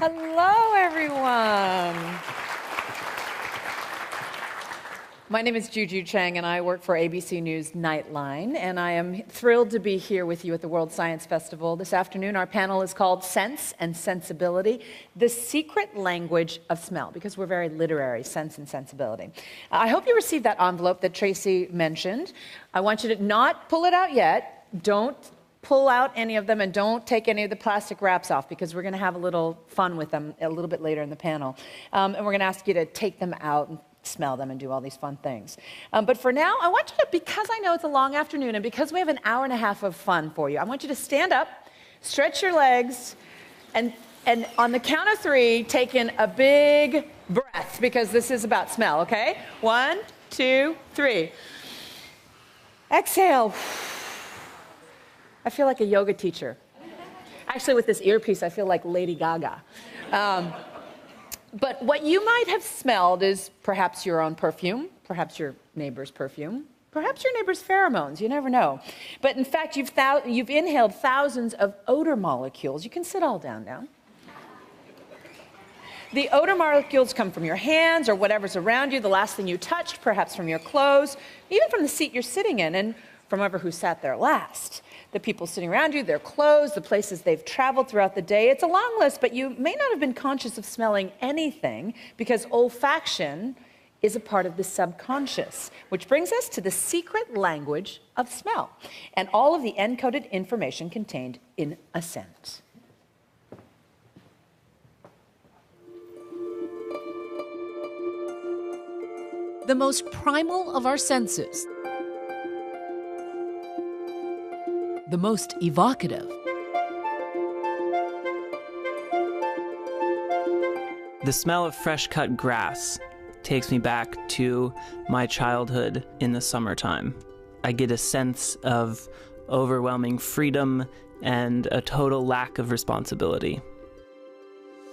Hello, everyone. My name is Juju Chang, and I work for ABC News Nightline, and I am thrilled to be here with you at the World Science Festival. This afternoon, our panel is called Sense and Sensibility, the Secret Language of Smell, because we're very literary, sense and sensibility. I hope you received that envelope that Tracy mentioned. I want you to not pull it out yet. Don't pull out any of them, and don't take any of the plastic wraps off, because we're going to have a little fun with them a little bit later in the panel. And we're going to ask you to take them out and smell them and do all these fun things. But for now, I want you to, because I know it's a long afternoon and because we have an hour and a half of fun for you, I want you to stand up, stretch your legs, and on the count of three, take in a big breath, because this is about smell, okay? 1, 2, 3. Exhale. I feel like a yoga teacher. Actually, with this earpiece, I feel like Lady Gaga. But what you might have smelled is perhaps your own perfume, perhaps your neighbor's perfume, perhaps your neighbor's pheromones. You never know. But in fact, you've inhaled thousands of odor molecules. You can sit all down now. The odor molecules come from your hands or whatever's around you, the last thing you touched, perhaps from your clothes, even from the seat you're sitting in, and from whoever sat there last. The people sitting around you, their clothes, the places they've traveled throughout the day. It's a long list, but you may not have been conscious of smelling anything, because olfaction is a part of the subconscious, which brings us to the secret language of smell and all of the encoded information contained in a scent. The most primal of our senses, the most evocative, the smell of fresh cut grass takes me back to my childhood in the summertime. I get a sense of overwhelming freedom and a total lack of responsibility.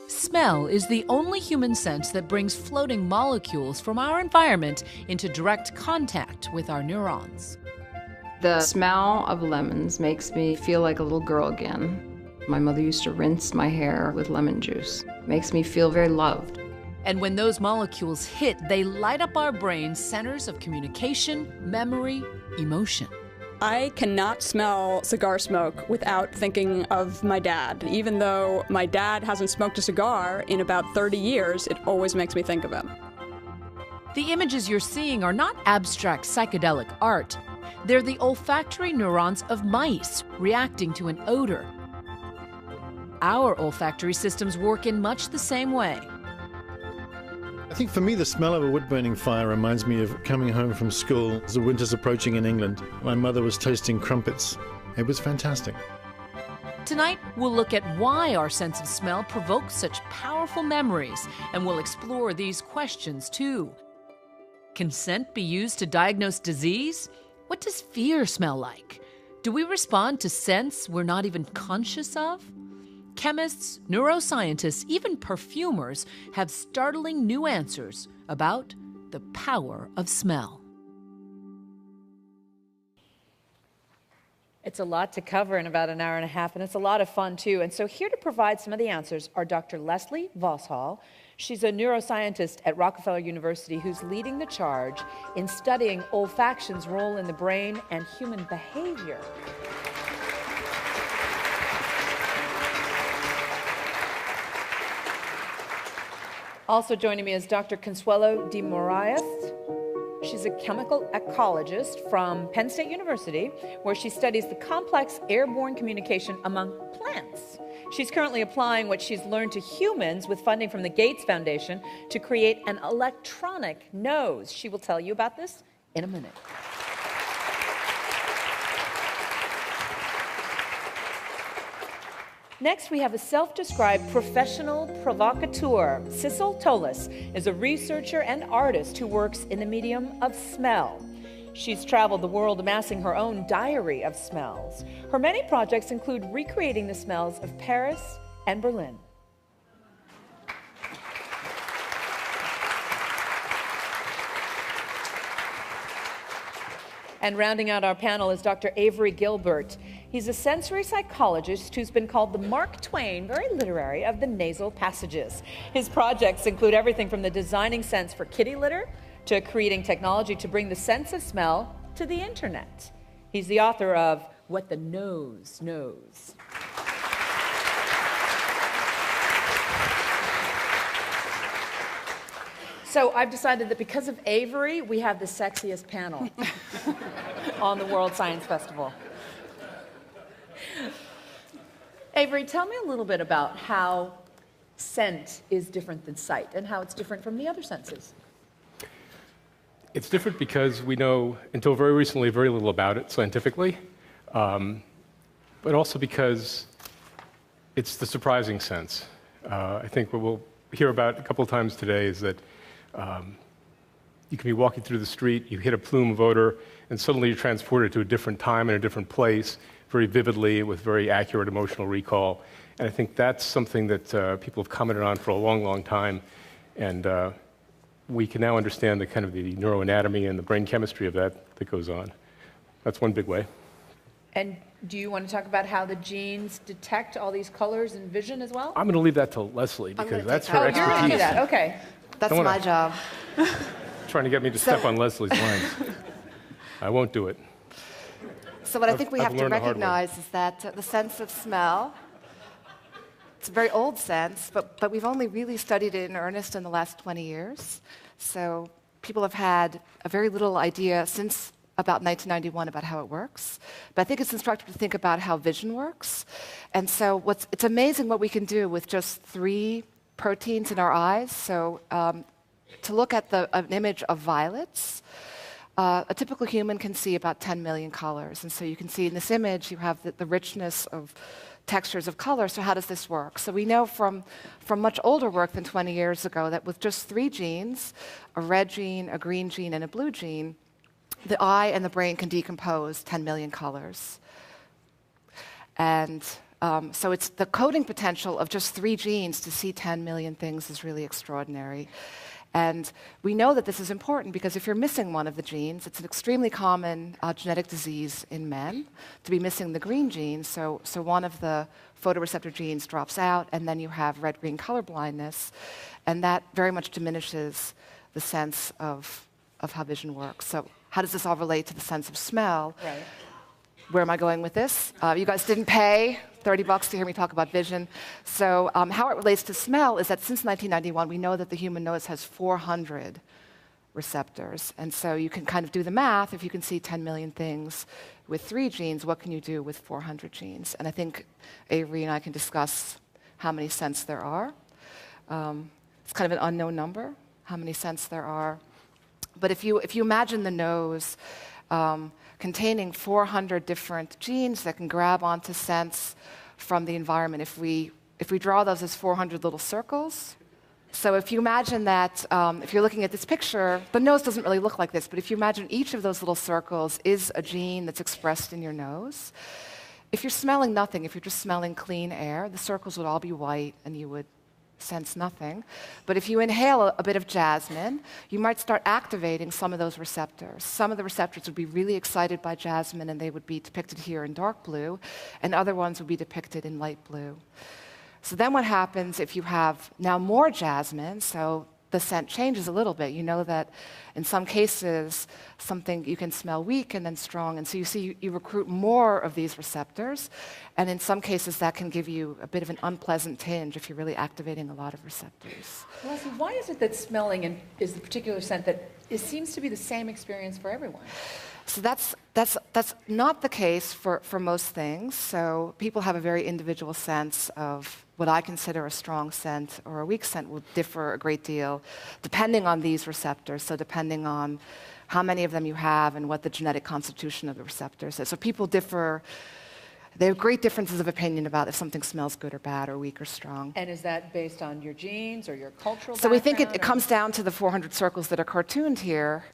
Smell is the only human sense that brings floating molecules from our environment into direct contact with our neurons. The smell of lemons makes me feel like a little girl again. My mother used to rinse my hair with lemon juice. Makes me feel very loved. And when those molecules hit, they light up our brain's centers of communication, memory, emotion. I cannot smell cigar smoke without thinking of my dad. Even though my dad hasn't smoked a cigar in about 30 years, it always makes me think of him. The images you're seeing are not abstract psychedelic art. They're the olfactory neurons of mice reacting to an odor. Our olfactory systems work in much the same way. I think for me, the smell of a wood-burning fire reminds me of coming home from school as the winter's approaching in England. My mother was toasting crumpets. It was fantastic. Tonight, we'll look at why our sense of smell provokes such powerful memories, and we'll explore these questions too. Can scent be used to diagnose disease? What does fear smell like? Do we respond to scents we're not even conscious of? Chemists, neuroscientists, even perfumers have startling new answers about the power of smell. It's a lot to cover in about an hour and a half, and it's a lot of fun, too. And so here to provide some of the answers are Dr. Leslie Vosshall. She's a neuroscientist at Rockefeller University who's leading the charge in studying olfaction's role in the brain and human behavior. Also joining me is Dr. Consuelo de Moraes. She's a chemical ecologist from Penn State University, where she studies the complex airborne communication among plants. She's currently applying what she's learned to humans with funding from the Gates Foundation to create an electronic nose. She will tell you about this in a minute. Next, we have a self-described professional provocateur. Sissel Tolis is a researcher and artist who works in the medium of smell. She's traveled the world amassing her own diary of smells. Her many projects include recreating the smells of Paris and Berlin. And rounding out our panel is Dr. Avery Gilbert. He's a sensory psychologist who's been called the Mark Twain, very literary, of the nasal passages. His projects include everything from the designing scents for kitty litter to creating technology to bring the sense of smell to the internet. He's the author of What the Nose Knows. So I've decided that because of Avery, we have the sexiest panel on the World Science Festival. Avery, tell me a little bit about how scent is different than sight and how it's different from the other senses. It's different because we know, until very recently, very little about it scientifically, but also because it's the surprising sense. I think what we'll hear about a couple of times today is that you can be walking through the street, you hit a plume of odor, and suddenly you're transported to a different time and a different place, very vividly, with very accurate emotional recall. And I think that's something that people have commented on for a long, long time. And we can now understand the kind of the neuroanatomy and the brain chemistry of that goes on. That's one big way. And do you want to talk about how the genes detect all these colors and vision as well? I'm going to leave that to Leslie because that's her You're going to do expertise. that, okay. That's my job. Trying to get me to step on Leslie's lines. I won't do it. So what I think we I've have to learned the hard way. recognize is that the sense of smell, it's a very old sense, but we've only really studied it in earnest in the last 20 years. So people have had a very little idea since about 1991 about how it works. But I think it's instructive to think about how vision works. And so it's amazing what we can do with just 3 proteins in our eyes. So to look at an image of violets, a typical human can see about 10 million colors. And so you can see in this image, you have the richness of textures of color. So how does this work? So we know from much older work than 20 years ago that with just 3 genes, a red gene, a green gene, and a blue gene, the eye and the brain can decompose 10 million colors. And so it's the coding potential of just 3 genes to see 10 million things is really extraordinary. And we know that this is important because if you're missing one of the genes, it's an extremely common genetic disease in men to be missing the green gene. So one of the photoreceptor genes drops out, and then you have red-green color blindness, and that very much diminishes the sense of how vision works. So how does this all relate to the sense of smell? Right. Where am I going with this? You guys didn't pay $30 to hear me talk about vision. So how it relates to smell is that since 1991, we know that the human nose has 400 receptors. And so you can kind of do the math. If you can see 10 million things with 3 genes, what can you do with 400 genes? And I think Avery and I can discuss how many scents there are. It's kind of an unknown number, how many scents there are. But if you imagine the nose containing 400 different genes that can grab onto scents from the environment, if we draw those as 400 little circles. So if you imagine that, if you're looking at this picture, the nose doesn't really look like this, but if you imagine each of those little circles is a gene that's expressed in your nose, if you're smelling nothing, if you're just smelling clean air, the circles would all be white and you would sense nothing. But if you inhale a bit of jasmine, you might start activating some of those receptors. Some of the receptors would be really excited by jasmine and they would be depicted here in dark blue, and other ones would be depicted in light blue. So then what happens if you have now more jasmine, so the scent changes a little bit. You know that in some cases, something you can smell weak and then strong, and so you see you recruit more of these receptors, and in some cases that can give you a bit of an unpleasant tinge if you're really activating a lot of receptors. Leslie, why is it that smelling is the particular scent that it seems to be the same experience for everyone? So that's not the case for most things. So people have a very individual sense of what I consider a strong scent or a weak scent will differ a great deal depending on these receptors. So depending on how many of them you have and what the genetic constitution of the receptors is. So people differ. They have great differences of opinion about if something smells good or bad or weak or strong. And is that based on your genes or your cultural So we think background, it comes down to the 400 circles that are cartooned here.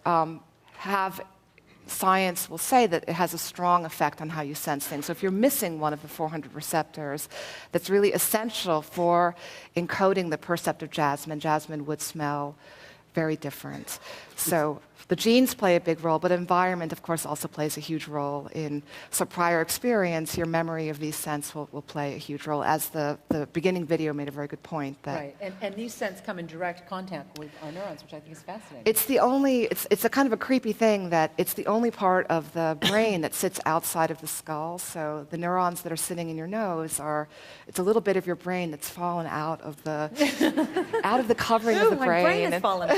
Science will say that it has a strong effect on how you sense things. So if you're missing one of the 400 receptors, that's really essential for encoding the perceptive jasmine. Jasmine would smell very different. So the genes play a big role, but environment, of course, also plays a huge role in, so prior experience, your memory of these scents will play a huge role, as the beginning video made a very good point. That Right, and these scents come in direct contact with our neurons, which I think is fascinating. it's a kind of a creepy thing that it's the only part of the brain that sits outside of the skull. So the neurons that are sitting in your nose it's a little bit of your brain that's fallen out of the covering of the my brain. brain has fallen.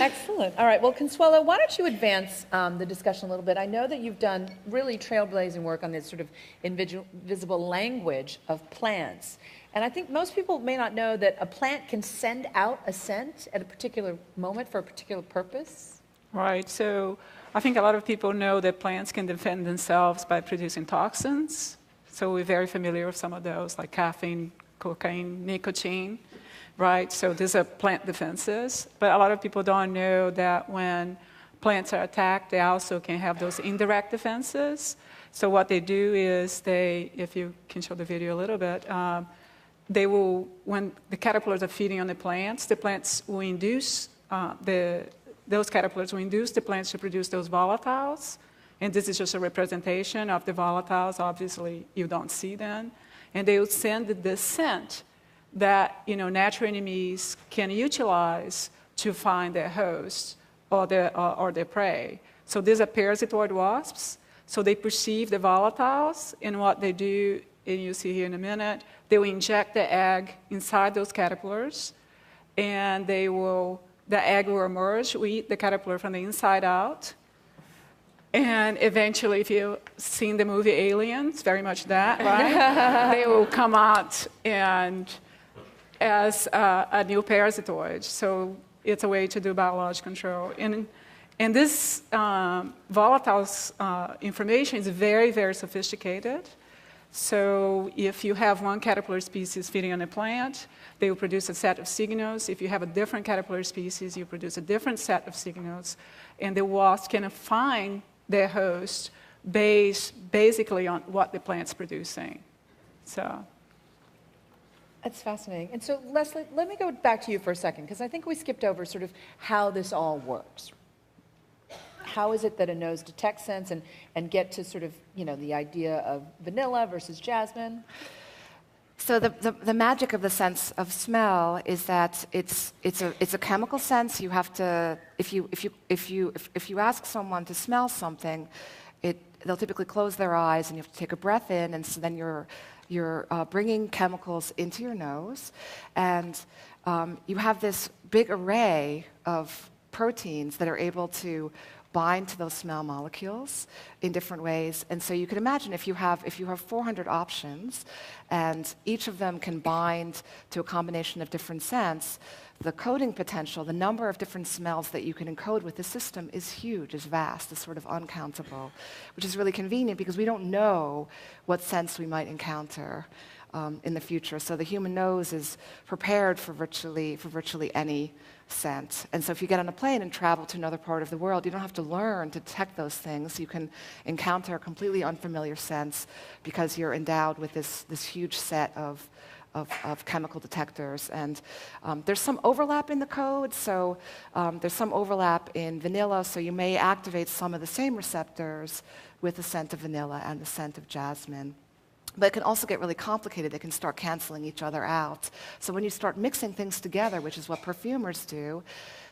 Excellent. All right, well, Consuelo, why don't you advance the discussion a little bit? I know that you've done really trailblazing work on this sort of invisible language of plants. And I think most people may not know that a plant can send out a scent at a particular moment for a particular purpose. Right. So I think a lot of people know that plants can defend themselves by producing toxins. So we're very familiar with some of those, like caffeine, cocaine, nicotine. Right, so these are plant defenses, but a lot of people don't know that when plants are attacked, they also can have those indirect defenses. So what they do is if you can show the video a little bit, they will, when the caterpillars are feeding on the plants will induce, those caterpillars will induce the plants to produce those volatiles, and this is just a representation of the volatiles. Obviously, you don't see them, and they will send the scent that natural enemies can utilize to find their host or their prey. So these are parasitoid wasps. So they perceive the volatiles, and what they do, and you'll see here in a minute, they will inject the egg inside those caterpillars, and the egg will emerge. We eat the caterpillar from the inside out. And eventually, if you've seen the movie Aliens, very much that, right? They will come out as a new parasitoid. So it's a way to do biological control. And this volatiles information is very, very sophisticated. So if you have one caterpillar species feeding on a plant, they will produce a set of signals. If you have a different caterpillar species, you produce a different set of signals. And the wasp can find their host basically on what the plant's producing. So. That's fascinating. And so, Leslie, let me go back to you for a second, because I think we skipped over sort of how this all works. How is it that a nose detects scents and get to sort of, the idea of vanilla versus jasmine? So the magic of the sense of smell is that it's a chemical sense. You have to, if you ask someone to smell something, they'll typically close their eyes and you have to take a breath in, and so then you're bringing chemicals into your nose, and you have this big array of proteins that are able to bind to those smell molecules in different ways. And so you can imagine if you have 400 options, and each of them can bind to a combination of different scents, the coding potential, the number of different smells that you can encode with the system is huge, is vast, is sort of uncountable, which is really convenient because we don't know what scents we might encounter in the future. So the human nose is prepared for virtually any scent. And so if you get on a plane and travel to another part of the world, you don't have to learn to detect those things. You can encounter completely unfamiliar scents because you're endowed with this huge set of chemical detectors. And there's some overlap in the code. So there's some overlap in vanilla, so you may activate some of the same receptors with the scent of vanilla and the scent of jasmine. But it can also get really complicated. They can start canceling each other out. So when you start mixing things together, which is what perfumers do,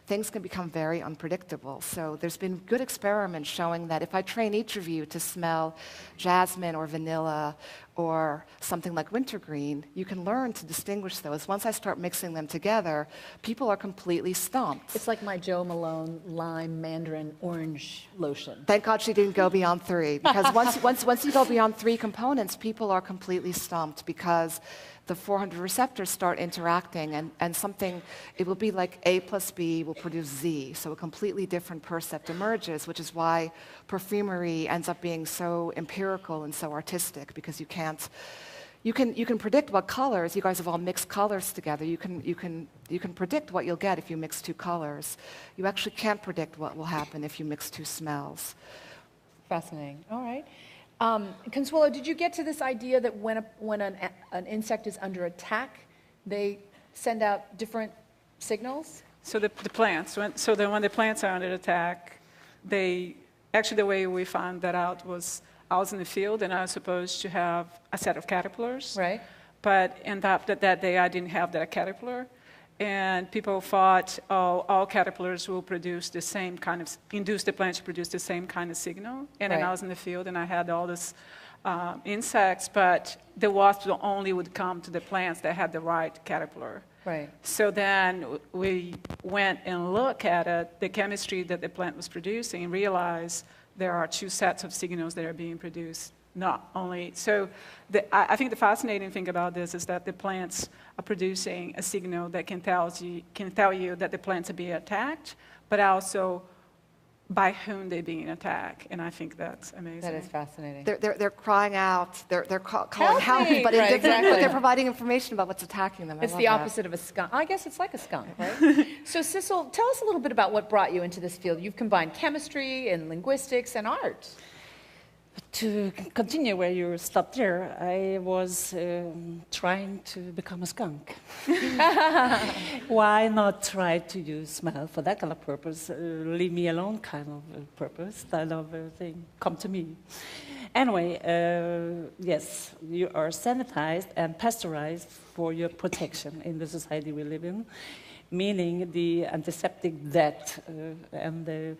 things can become very unpredictable. So there's been good experiments showing that if I train each of you to smell jasmine or vanilla or something like wintergreen, you can learn to distinguish those. Once I start mixing them together, people are completely stumped. It's like my Joe Malone lime mandarin orange lotion. Thank God she didn't go beyond 3, because once you go beyond 3 components, people are completely stumped because the 400 receptors start interacting, and something, it will be like A plus B will produce Z, so a completely different percept emerges, which is why perfumery ends up being so empirical and so artistic, because you can predict what colors, you guys have all mixed colors together, you can predict what you'll get if you mix 2 colors. You actually can't predict what will happen if you mix 2 smells. Fascinating. All right. Consuelo, did you get to this idea that when an insect is under attack, they send out different signals? So the plants, when the plants are under attack, actually the way we found that out was I was in the field and I was supposed to have a set of caterpillars. Right. But ended up that day I didn't have that caterpillar. And people thought, oh, all caterpillars will produce the same kind of, induce the plant to produce the same kind of signal. And then I was in the field and I had all this insects, but the wasps only would come to the plants that had the right caterpillar. Right. So then we went and looked at it, the chemistry that the plant was producing, and realized there are two sets of signals that are being produced. Not only, so I think the fascinating thing about this is that the plants are producing a signal that can tell you that the plants are being attacked, but also by whom they're being attacked, and I think that's amazing. That is fascinating. They're crying out, they're calling help, me! but, Right, exactly. but they're providing information about what's attacking them. It's the opposite of a skunk. I guess it's like a skunk, right? So, Sissel, tell us a little bit about what brought you into this field. You've combined chemistry and linguistics and art. To continue where you stopped there, I was trying to become a skunk. Why not try to use smell for that kind of purpose? Leave me alone kind of purpose, kind of thing. Come to me. Anyway, yes, you are sanitized and pasteurized for your protection in the society we live in, meaning the antiseptic death and the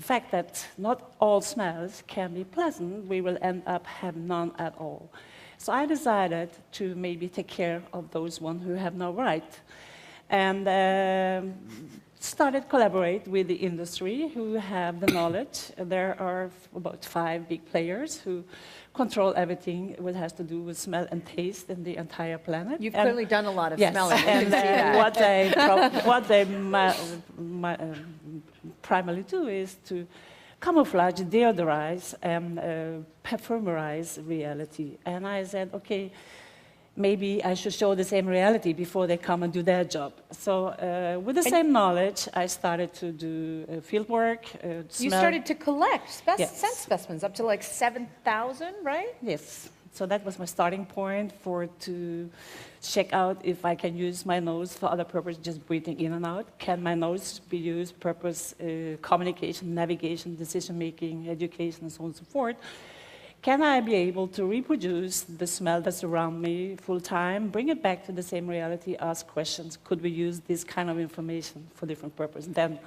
fact that not all smells can be pleasant, we will end up having none at all. So I decided to maybe take care of those ones who have no right. And started collaborate with the industry who have the knowledge. There are about 5 big players who control everything what has to do with smell and taste in the entire planet. You've clearly done a lot of yes, smelling. And what they primarily do is to camouflage, deodorize, and perfumerize reality. And I said, okay, maybe I should show the same reality before they come and do their job. So with the same knowledge, I started to do field work. You started to collect Yes. scent specimens, up to like 7,000, right? Yes. So that was my starting point to check out if I can use my nose for other purposes, just breathing in and out. Can my nose be used purpose communication, navigation, decision-making, education, and so on and so forth? Can I be able to reproduce the smell that's around me full time, bring it back to the same reality, ask questions? Could we use this kind of information for different purposes? Then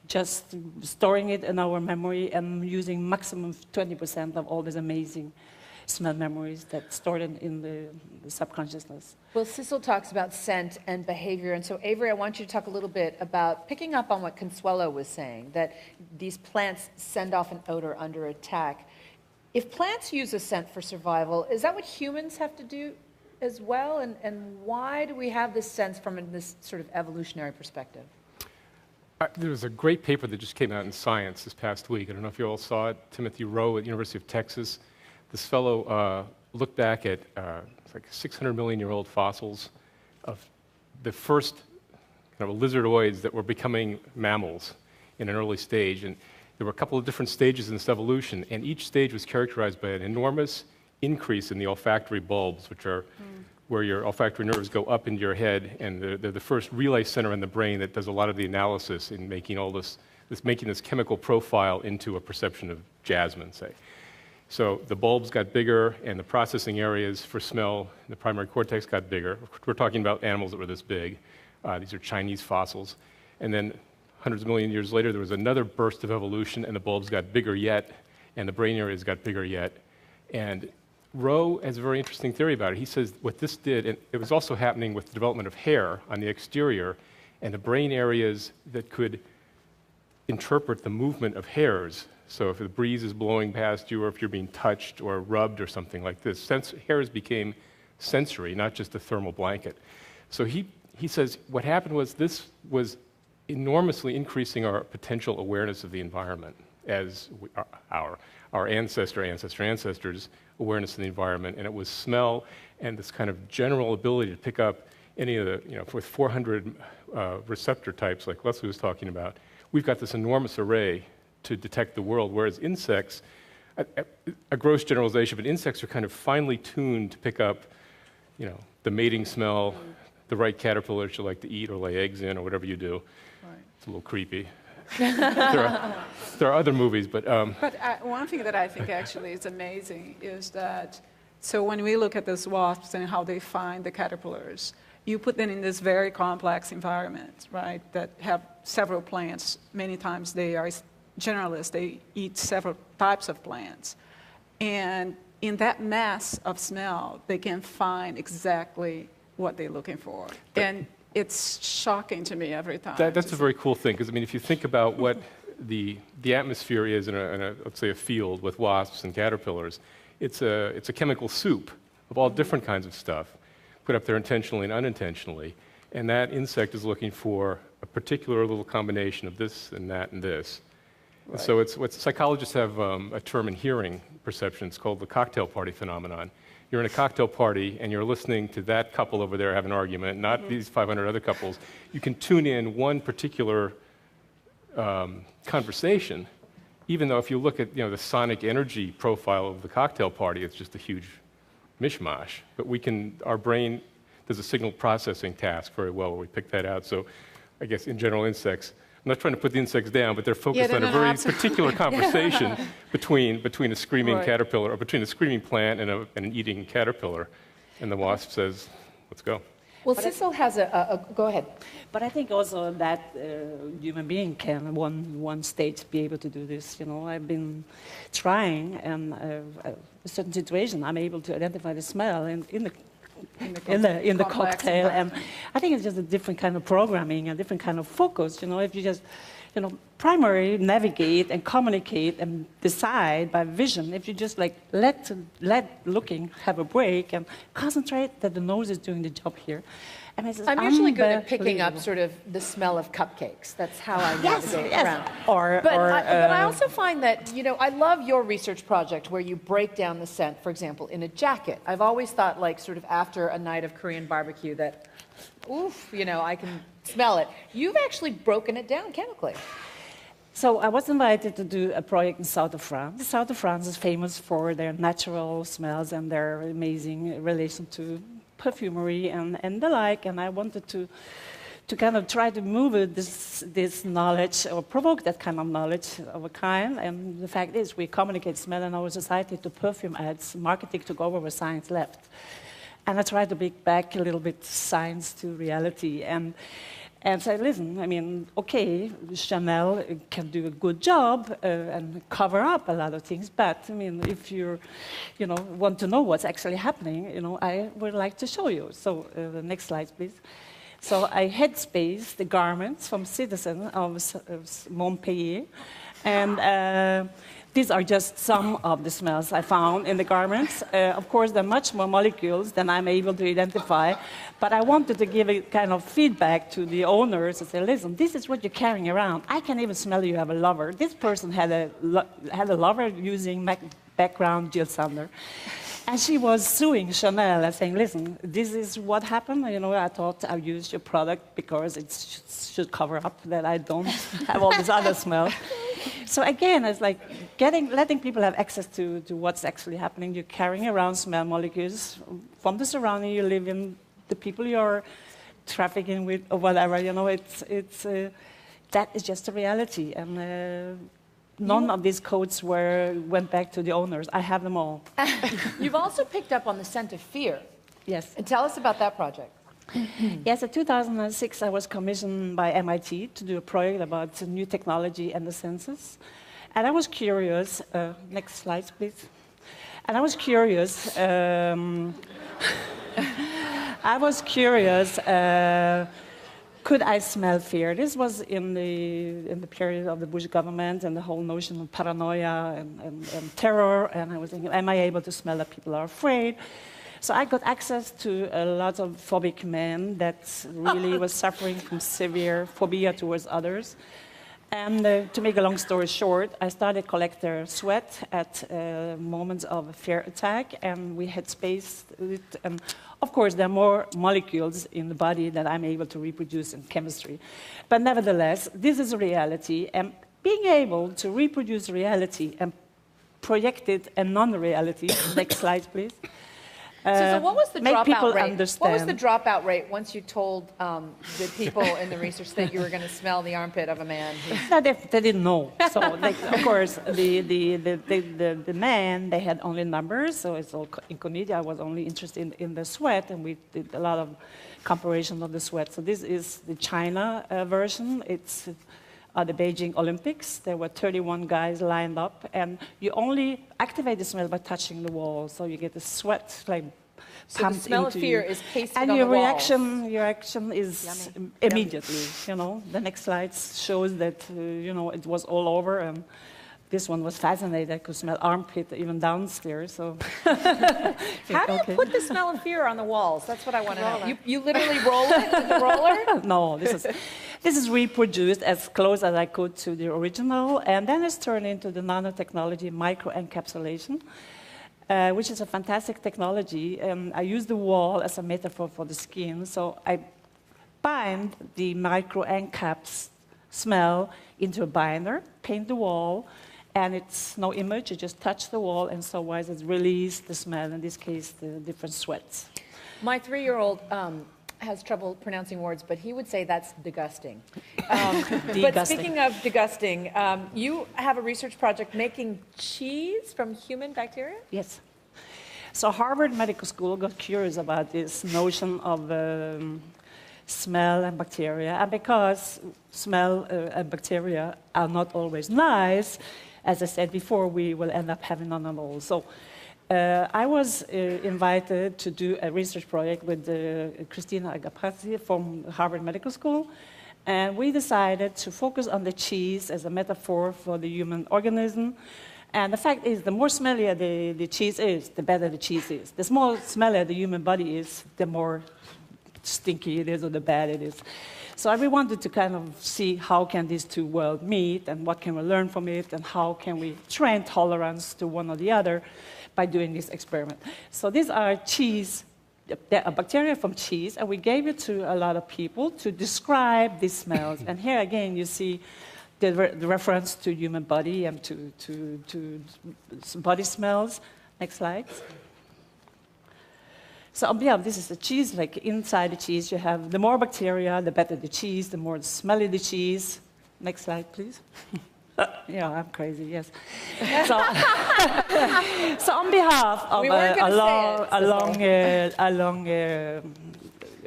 just storing it in our memory and using maximum 20% of all these amazing smell memories that stored in the subconsciousness. Well, Sissel talks about scent and behavior, and so Avery, I want you to talk a little bit about picking up on what Consuelo was saying, that these plants send off an odor under attack. If plants use a scent for survival, is that what humans have to do as well? And why do we have this sense from this sort of evolutionary perspective? There was a great paper that just came out in Science this past week. I don't know if you all saw it. Timothy Rowe at the University of Texas. This fellow looked back at it's like 600 million-year-old fossils of the first kind of lizardoids that were becoming mammals in an early stage. And there were a couple of different stages in this evolution, and each stage was characterized by an enormous increase in the olfactory bulbs, which are where your olfactory nerves go up into your head, and they're the first relay center in the brain that does a lot of the analysis in making all making this chemical profile into a perception of jasmine, say. So the bulbs got bigger, and the processing areas for smell in the primary cortex got bigger. We're talking about animals that were this big. These are Chinese fossils. And then hundreds of million years later, there was another burst of evolution, and the bulbs got bigger yet, and the brain areas got bigger yet. And Rowe has a very interesting theory about it. He says what this did, and it was also happening with the development of hair on the exterior, and the brain areas that could interpret the movement of hairs. So if the breeze is blowing past you, or if you're being touched or rubbed or something like this, hairs became sensory, not just a thermal blanket. So he says what happened was this was enormously increasing our potential awareness of the environment as our ancestors' awareness of the environment, and it was smell and this kind of general ability to pick up any of the, with 400 receptor types like Leslie was talking about, we've got this enormous array to detect the world, whereas insects, a gross generalization, but insects are kind of finely tuned to pick up, the mating smell, the right caterpillars you like to eat or lay eggs in or whatever you do. Right. It's a little creepy. there are other movies, but... But one thing that I think actually is amazing is that, so when we look at those wasps and how they find the caterpillars, you put them in this very complex environment, right, that have several plants. Many times they are generalists, they eat several types of plants. And in that mass of smell, they can find exactly what they're looking for. And it's shocking to me every time. That's a very cool thing, because I mean, if you think about what the atmosphere is in a let's say a field with wasps and caterpillars, it's a chemical soup of all different kinds of stuff, put up there intentionally and unintentionally, and that insect is looking for a particular little combination of this and that and this. Right. And so it's what psychologists have a term in hearing perception. It's called the cocktail party phenomenon. You're in a cocktail party and you're listening to that couple over there have an argument, not these 500 other couples. You can tune in one particular conversation, even though if you look at the sonic energy profile of the cocktail party, it's just a huge mishmash. But our brain does a signal processing task very well where we pick that out. So I guess in general insects, I'm not trying to put the insects down, but they're focused on a very particular conversation between a screaming caterpillar, or between a screaming plant and an eating caterpillar. And the wasp says, let's go. Well, Sissel has go ahead. But I think also that human being can, one stage, be able to do this. I've been trying, and a certain situation, I'm able to identify the smell in the cocktail, and I think it's just a different kind of programming, a different kind of focus. If you just, primarily navigate and communicate and decide by vision, if you just let looking have a break and concentrate that the nose is doing the job here. And I'm usually good at picking up sort of the smell of cupcakes. That's how I navigate around. But I also find that, I love your research project where you break down the scent, for example, in a jacket. I've always thought, sort of after a night of Korean barbecue that, oof, I can smell it. You've actually broken it down chemically. So I was invited to do a project in south of France. The south of France is famous for their natural smells and their amazing relation to perfumery and the like, and I wanted to kind of try to move this knowledge, or provoke that kind of knowledge of a kind. And the fact is, we communicate smell in our society to perfume ads. Marketing took over where science left. And I tried to bring back a little bit science to reality and say, listen, okay, Chanel can do a good job and cover up a lot of things, but if you want to know what's actually happening, I would like to show you. So the next slide, please. So I headspace the garments from Citizen of Montpellier, and these are just some of the smells I found in the garments. Of course, there are much more molecules than I'm able to identify, but I wanted to give a kind of feedback to the owners and say, listen, this is what you're carrying around. I can even smell you have a lover. This person had a lover using background Jill Sander. And she was suing Chanel and saying, listen, this is what happened. I thought I used your product because it should cover up that I don't have all this other smell. So again, it's like letting people have access to what's actually happening. You're carrying around smell molecules from the surrounding you live in, the people you're trafficking with, or whatever. That is just a reality. And none of these codes went back to the owners. I have them all. You've also picked up on the scent of fear. Yes. And tell us about that project. Yes, in 2006, I was commissioned by MIT to do a project about new technology and the senses. And I was curious, next slide, please. And I was curious, could I smell fear? This was in the period of the Bush government and the whole notion of paranoia and terror. And I was thinking, am I able to smell that people are afraid? So I got access to a lot of phobic men that really was suffering from severe phobia towards others. And to make a long story short, I started collect their sweat at moments of a fear attack, and we had space. And of course, there are more molecules in the body that I'm able to reproduce in chemistry. But nevertheless, this is a reality, and being able to reproduce reality and project it a non-reality, next slide, please, So what was the make people dropout rate? understand. What was the dropout rate once you told the people in the research that you were going to smell the armpit of a man? No, they didn't know. So, of course, the men, they had only numbers, so it's all in Incognito. I was only interested in the sweat, and we did a lot of comparison of the sweat. So this is the China version. It's the Beijing Olympics. There were 31 guys lined up, and you only activate the smell by touching the wall, so you get the sweat like So the smell of fear is pasted and on your the walls. your reaction is immediately. You know, the next slide shows that you know it was all over, and this one was fascinating. I could smell armpit even downstairs. So how do you put the smell of fear on the walls? That's what I want to know. You literally roll it with the roller? No, this is reproduced as close as I could to the original, and then it's turned into the nanotechnology microencapsulation, which is a fantastic technology. I use the wall as a metaphor for the skin, so I bind the microencaps smell into a binder, paint the wall, and it's no image, you just touch the wall, and so wise it releases the smell, in this case, the different sweats. My 3-year-old has trouble pronouncing words, but he would say that's disgusting. But speaking of disgusting, you have a research project making cheese from human bacteria? Yes. So Harvard Medical School got curious about this notion of smell and bacteria, and because smell and bacteria are not always nice, as I said before, we will end up having none at all. So I was invited to do a research project with Christina Agapazzi from Harvard Medical School, and we decided to focus on the cheese as a metaphor for the human organism. And the fact is, the more smellier the cheese is, the better the cheese is. The more smellier the human body is, the more stinky it is or the bad it is. So we wanted to kind of see how can these two worlds meet and what can we learn from it and how can we train tolerance to one or the other by doing this experiment. So these are cheese, they're a bacteria from cheese, and we gave it to a lot of people to describe these smells. And here again you see the reference to human body and to body smells. Next slide. So yeah, this is the cheese, like inside the cheese you have the more bacteria, the better the cheese, the more smelly the cheese. Next slide, please. Yeah, I'm crazy, yes. So, so on behalf of a long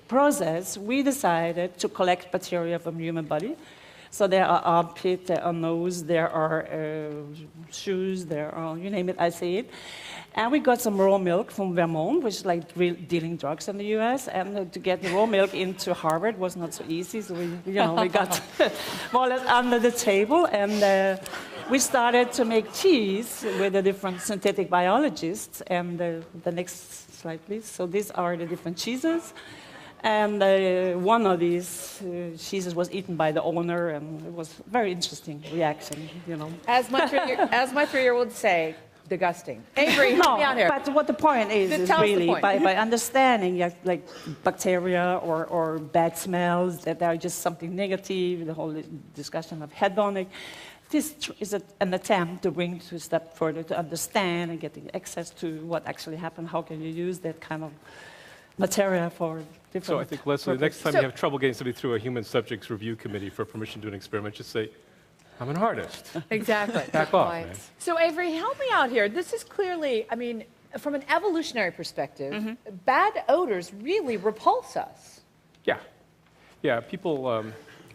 process, we decided to collect bacteria from human body. So there are armpit, there are nose, there are shoes, there are, you name it, I see it. And we got some raw milk from Vermont, which is like dealing drugs in the US. And to get the raw milk into Harvard was not so easy. So we got more or less under the table. And we started to make cheese with the different synthetic biologists. And the next slide, please. So these are the different cheeses. And one of these cheeses was eaten by the owner, and it was a very interesting reaction, you know. As my 3-year-old would say, disgusting. Avery, no, help me out here. But what the point is really, by understanding like bacteria or bad smells, that they are just something negative, the whole discussion of hedonic, this is an attempt to bring to a step further to understand and getting access to what actually happened, how can you use that kind of material for different So I think, Leslie, the next time you have trouble getting somebody through a human subjects review committee for permission to do an experiment, just say, I'm an artist. Exactly. Back off, man. So Avery, help me out here. This is clearly, I mean, from an evolutionary perspective, bad odors really repulse us. Yeah. Yeah, people,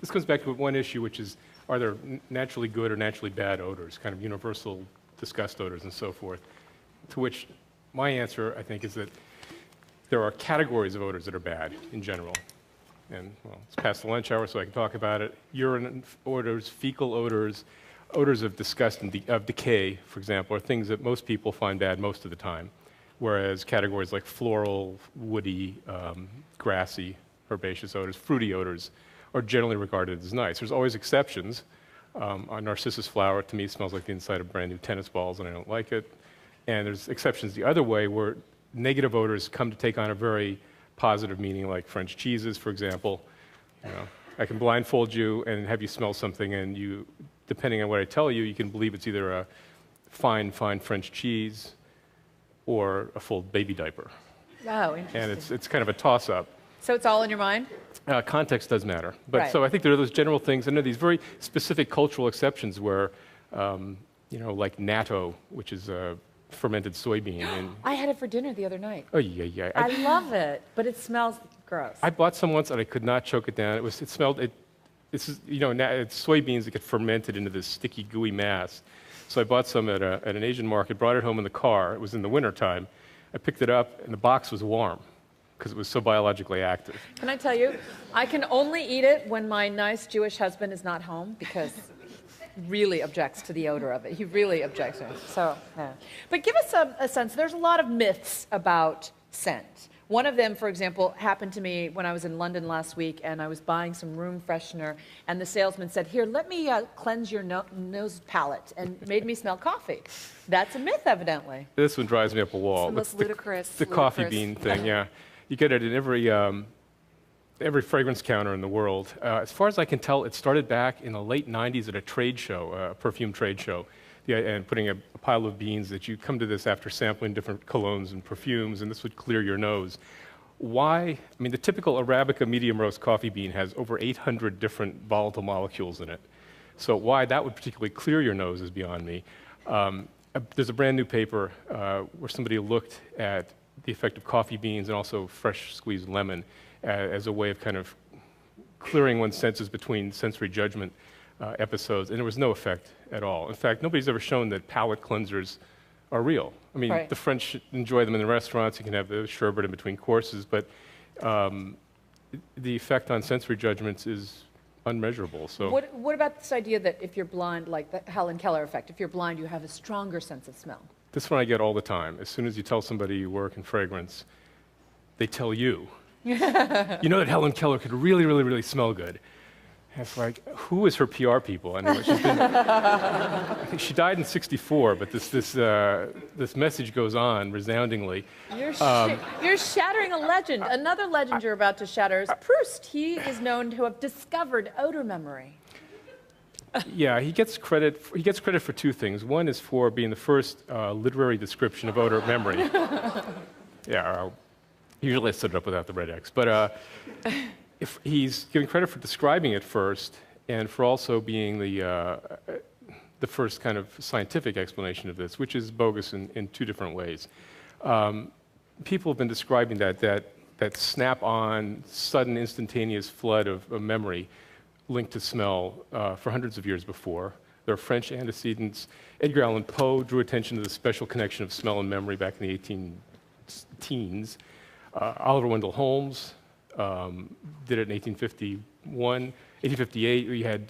this comes back to one issue, which is, are there naturally good or naturally bad odors, kind of universal disgust odors and so forth? To which my answer, I think, is that there are categories of odors that are bad in general. And, well, it's past the lunch hour, so I can talk about it. Urine odors, fecal odors, odors of disgust and of decay, for example, are things that most people find bad most of the time, whereas categories like floral, woody, grassy, herbaceous odors, fruity odors are generally regarded as nice. There's always exceptions. A narcissus flower, to me, smells like the inside of brand new tennis balls, and I don't like it. And there's exceptions the other way, where negative odors come to take on a very positive meaning, like French cheeses, for example. You know, I can blindfold you and have you smell something, and you, depending on what I tell you, you can believe it's either a fine French cheese or a full baby diaper. Oh, interesting. And it's kind of a toss-up. So it's all in your mind? Context does matter. But Right. so I think there are those general things, and there are these very specific cultural exceptions where, like natto, which is a fermented soybean. And, I had it for dinner the other night. oh, yeah. I love it, but it smells gross. I bought some once and I could not choke it down. It smelled, it's soybeans that get fermented into this sticky, gooey mass. So I bought some at an Asian market, brought it home in the car. It was in the wintertime. I picked it up and the box was warm because it was so biologically active. Can I tell you, I can only eat it when my nice Jewish husband is not home because he really objects to the odor of it. He really objects to it. So, yeah. But give us a sense. There's a lot of myths about scent. One of them, for example, happened to me when I was in London last week, and I was buying some room freshener, and the salesman said, "Here, let me cleanse your nose palate," and made me smell coffee. That's a myth, evidently. This one drives me up a wall. It's the most ludicrous. The coffee bean thing, yeah. You get it in every fragrance counter in the world. As far as I can tell, it started back in the late 90s at a trade show, a perfume trade show, and putting a pile of beans that you come to this after sampling different colognes and perfumes, and this would clear your nose. Why? I mean, the typical Arabica medium roast coffee bean has over 800 different volatile molecules in it. So why that would particularly clear your nose is beyond me. There's a brand new paper where somebody looked at the effect of coffee beans and also fresh squeezed lemon as a way of kind of clearing one's senses between sensory judgment episodes, and there was no effect at all. In fact, nobody's ever shown that palate cleansers are real. I mean, Right. the French enjoy them in the restaurants. You can have the sherbet in between courses, but the effect on sensory judgments is unmeasurable. So What about this idea that if you're blind, like the Helen Keller effect, if you're blind, you have a stronger sense of smell? this one I get all the time. As soon as you tell somebody you work in fragrance, they tell you. You know that Helen Keller could really, really, really smell good. And it's like, who is her PR people? I know she's been. I think she died in '64, but this message goes on resoundingly. You're shattering a legend. Another legend you're about to shatter is Proust. He is known to have discovered odor memory. Yeah, he gets credit for two things. One is for being the first literary description of odor memory. Usually I set it up without the red X, but if he's given credit for describing it first, and for also being the first kind of scientific explanation of this, which is bogus in two different ways. People have been describing that snap-on, sudden, instantaneous flood of memory linked to smell for hundreds of years before. There are French antecedents. Edgar Allan Poe drew attention to the special connection of smell and memory back in the 18-teens. Oliver Wendell Holmes did it in 1851. 1858, we had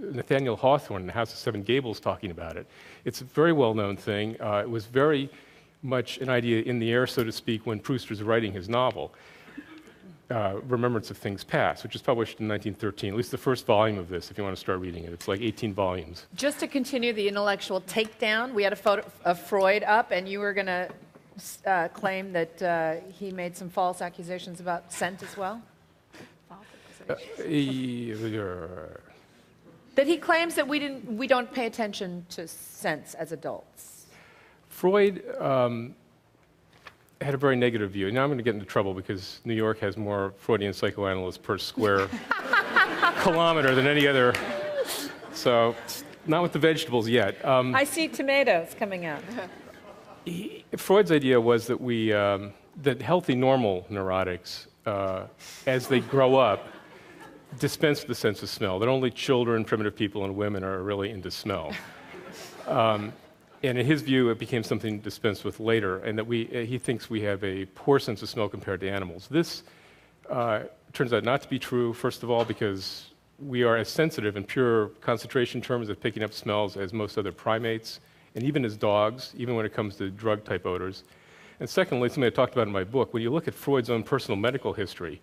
Nathaniel Hawthorne in the House of Seven Gables talking about it. It's a very well-known thing. It was very much an idea in the air, so to speak, when Proust was writing his novel, Remembrance of Things Past, which was published in 1913, at least the first volume of this, if you want to start reading it. It's like 18 volumes. Just to continue the intellectual takedown, we had a photo of Freud up, and you were going to claim that he made some false accusations about scent as well? That he claims that we don't pay attention to scents as adults. Freud had a very negative view. Now I'm going to get into trouble because New York has more Freudian psychoanalysts per square kilometer than any other. So, not with the vegetables yet. I see tomatoes coming out. Freud's idea was that that healthy, normal neurotics, as they grow up, dispense with the sense of smell. That only children, primitive people, and women are really into smell. And in his view, it became something dispensed with later, and that he thinks we have a poor sense of smell compared to animals. This turns out not to be true, first of all, because we are as sensitive in pure concentration terms of picking up smells as most other primates, and even as dogs, even when it comes to drug-type odors. And secondly, something I talked about in my book, when you look at Freud's own personal medical history,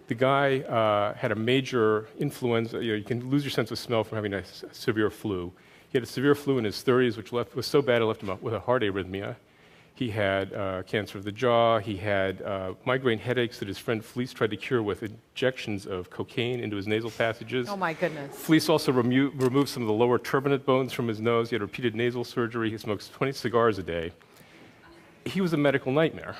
the guy had a major influenza. You can lose your sense of smell from having a severe flu. He had a severe flu in his 30s, which was so bad it left him with a heart arrhythmia. He had cancer of the jaw. He had migraine headaches that his friend Fleece tried to cure with injections of cocaine into his nasal passages. Oh, my goodness. Fleece also removed some of the lower turbinate bones from his nose. He had repeated nasal surgery. He smokes 20 cigars a day. he was a medical nightmare.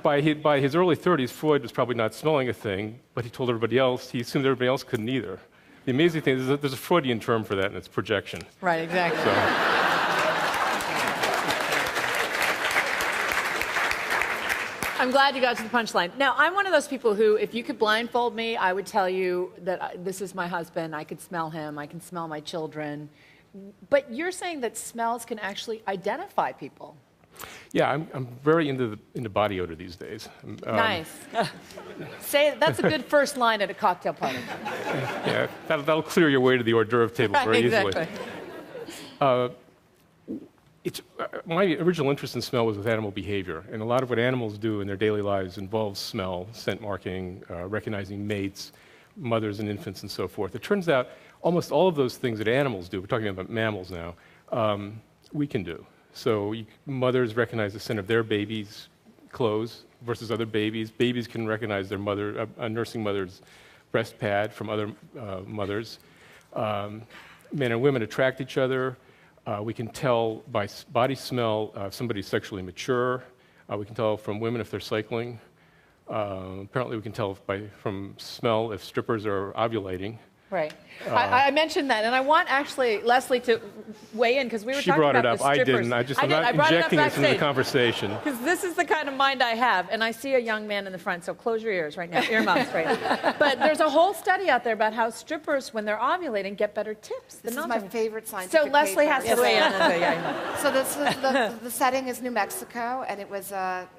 By his early 30s, Freud was probably not smelling a thing, but he told everybody else, he assumed everybody else couldn't either. The amazing thing is that there's a Freudian term for that, and it's projection. Right, exactly. So, I'm glad you got to the punchline. Now, I'm one of those people who, if you could blindfold me, I would tell you that this is my husband. I could smell him. I can smell my children. But you're saying that smells can actually identify people. yeah, I'm very into body odor these days. Nice. That's a good first line at a cocktail party. Yeah, that'll clear your way to the hors d'oeuvre table very Exactly. easily. My original interest in smell was with animal behavior, and a lot of what animals do in their daily lives involves smell, scent marking, recognizing mates, mothers and infants, and so forth. It turns out almost all of those things that animals do, we're talking about mammals now, we can do. So mothers recognize the scent of their babies' clothes versus other babies. Babies can recognize their mother, a nursing mother's breast pad from other mothers. Men and women attract each other. We can tell by body smell if somebody's sexually mature. We can tell from women if they're cycling. Apparently, we can tell from smell if strippers are ovulating. Right. I mentioned that, and I want actually Leslie to weigh in because we were She talking brought about it up. the I strippers. didn't. I'm not injecting this into the conversation. Because this is the kind of mind I have, and I see a young man in the front, so close your ears right now, earmuffs right now. But there's a whole study out there about how strippers, when they're ovulating, get better tips. This is my favorite scientific So Leslie has to weigh in. So the setting is New Mexico, and it was a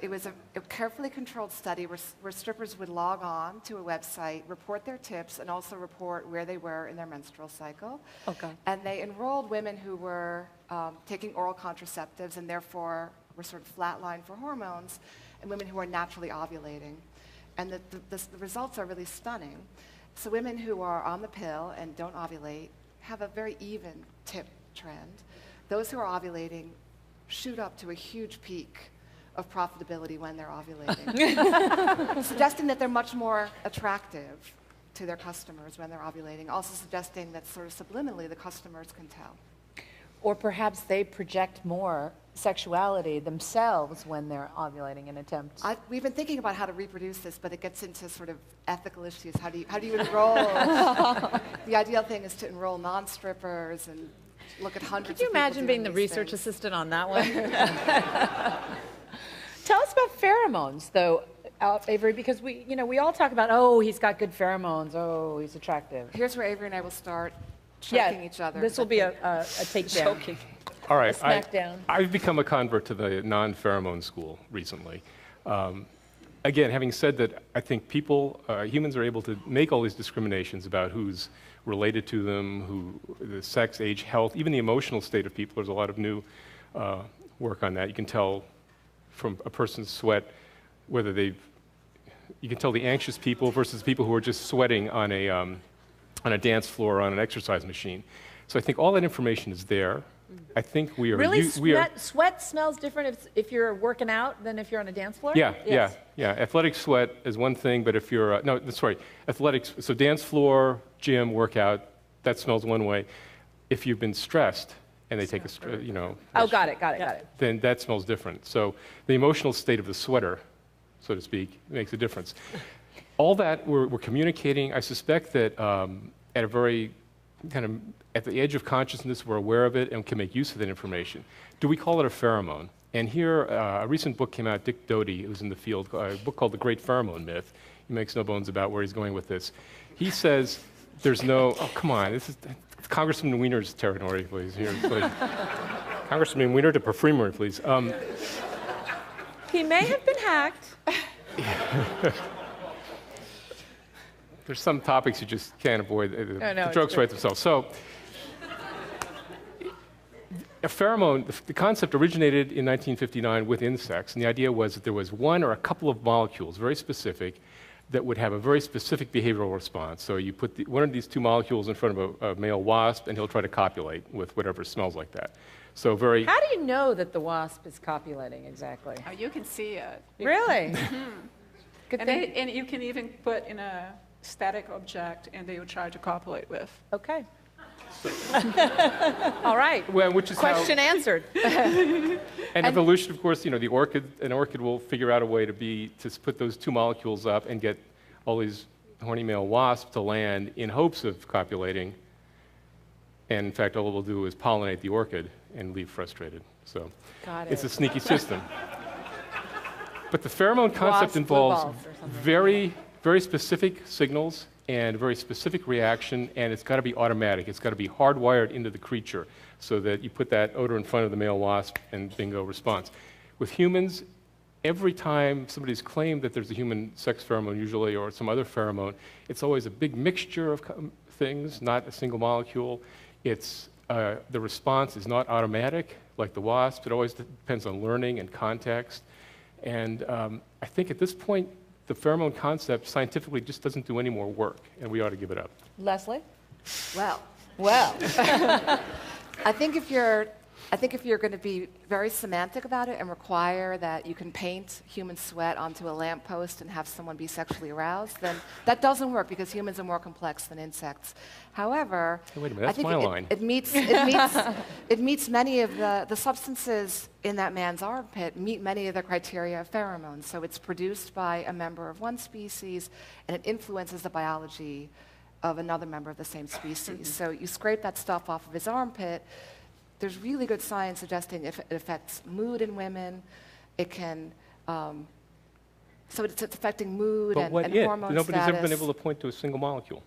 carefully controlled study where strippers would log on to a website, report their tips, and also report where they were in their menstrual cycle. Okay. And they enrolled women who were taking oral contraceptives and therefore were sort of flatlined for hormones, and women who are naturally ovulating. And the results are really stunning. So women who are on the pill and don't ovulate have a very even tip trend. Those who are ovulating shoot up to a huge peak of profitability when they're ovulating, suggesting that they're much more attractive to their customers when they're ovulating, also suggesting that sort of subliminally the customers can tell. Or perhaps they project more sexuality themselves when they're ovulating in attempt. We've been thinking about how to reproduce this, but it gets into sort of ethical issues. How do you enroll? The ideal thing is to enroll non-strippers and look at hundreds of people. Could you imagine being the these research things. assistant on that one? Tell us about pheromones, though, Avery, because we all talk about, oh, he's got good pheromones, oh, he's attractive. Here's where Avery and I will start choking each other. This will be a takedown. All right, Smackdown. I've become a convert to the non-pheromone school recently. Again, having said that, I think humans are able to make all these discriminations about who's related to them, the sex, age, health, even the emotional state of people. There's a lot of new work on that. You can tell from a person's sweat whether you can tell the anxious people versus people who are just sweating on a dance floor or on an exercise machine. So I think all that information is there. I think we are... Really? Sweat smells different if you're working out than if you're on a dance floor? Yeah, Yes. yeah. Athletic sweat is one thing, but if you're... athletics, so dance floor, gym, workout, that smells one way. If you've been stressed and they take Oh, got it. then that smells different. So the emotional state of the sweater, so to speak, makes a difference. All that we're communicating, I suspect that at a very at the edge of consciousness, we're aware of it and can make use of that information. Do we call it a pheromone? And here, a recent book came out, Dick Doty, who's in the field, a book called The Great Pheromone Myth. He makes no bones about where he's going with this. He says there's no, oh, come on, this is Congressman Weiner's territory, please. Here, please. Congressman Weiner to perfumery, please. He may have been hacked. There's some topics you just can't avoid. The no, jokes write themselves. So, a pheromone, the concept originated in 1959 with insects, and the idea was that there was one or a couple of molecules, very specific, that would have a very specific behavioral response. So you put one of these two molecules in front of a male wasp, and he'll try to copulate with whatever smells like that. So very... How do you know that the wasp is copulating exactly? Oh, you can see it. Really? Good thing. And you can even put in a static object and they will try to copulate with. Okay. All right. Well, which is Question answered. And evolution, of course, an orchid will figure out a way to put those two molecules up and get all these horny male wasps to land in hopes of copulating. And in fact, all it will do is pollinate the orchid and leave frustrated. So it's a sneaky system. But the pheromone concept involves very, very specific signals and very specific reaction, and it's got to be automatic. It's got to be hardwired into the creature so that you put that odor in front of the male wasp and bingo, response. With humans, every time somebody's claimed that there's a human sex pheromone usually or some other pheromone, it's always a big mixture of things, not a single molecule. It's, the response is not automatic like the wasp. It always depends on learning and context. And I think at this point, the pheromone concept scientifically just doesn't do any more work, and we ought to give it up. Leslie? Well, I think if you're going to be very semantic about it and require that you can paint human sweat onto a lamppost and have someone be sexually aroused, then that doesn't work because humans are more complex than insects. However, hey, wait a minute, that's I think my line. It meets many of the substances in that man's armpit meet many of the criteria of pheromones. So it's produced by a member of one species and it influences the biology of another member of the same species. So you scrape that stuff off of his armpit. There's really good science suggesting if it affects mood in women. It can, so it's affecting mood and hormone Nobody's status. ever been able to point to a single molecule.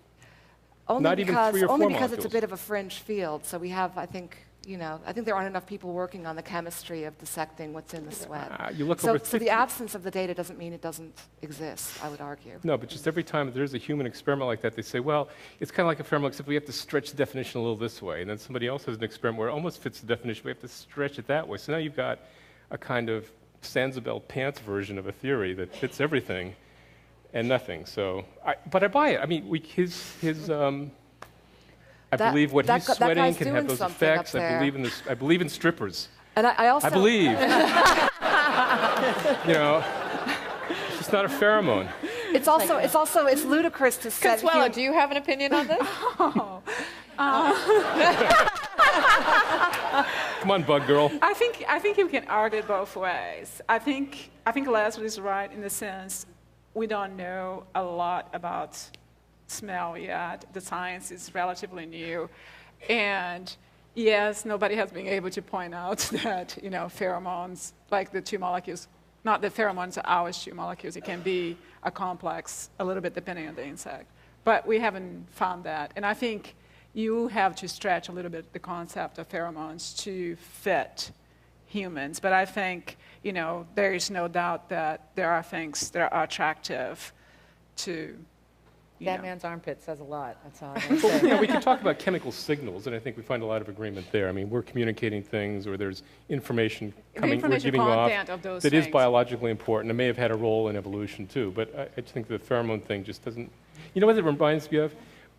Only Not because, even 3 or 4 only because molecules. it's a bit of a fringe field. So we have, I think there aren't enough people working on the chemistry of dissecting what's in the sweat. You look so, over so 50 the absence of the data doesn't mean it doesn't exist, I would argue. No, but just every time there's a human experiment like that, they say, well, it's kind of like a pheromone, except we have to stretch the definition a little this way. And then somebody else has an experiment where it almost fits the definition, we have to stretch it that way. So now you've got a kind of Sanzabel pants version of a theory that fits everything and nothing. So, but I buy it. I mean, I believe what he's sweating can have those effects. I believe in this. I believe in strippers. And I also believe. It's not a pheromone. It's ludicrous to say. Consuelo, do you have an opinion on this? Come on, bug girl. I think you can argue both ways. I think Leslie's right in the sense we don't know a lot about smell yet. The science is relatively new. And yes, nobody has been able to point out that, pheromones, like the two molecules, not the pheromones are our two molecules, it can be a complex, a little bit depending on the insect. But we haven't found that. And I think you have to stretch a little bit the concept of pheromones to fit humans. But I think, there is no doubt that there are things that are attractive to That man's armpit says a lot. That's all I'm going to say. We can talk about chemical signals, and I think we find a lot of agreement there. I mean, we're communicating things, or there's information coming, we're giving off that is biologically important. It may have had a role in evolution too, but I just think the pheromone thing just doesn't. You know what it reminds me of?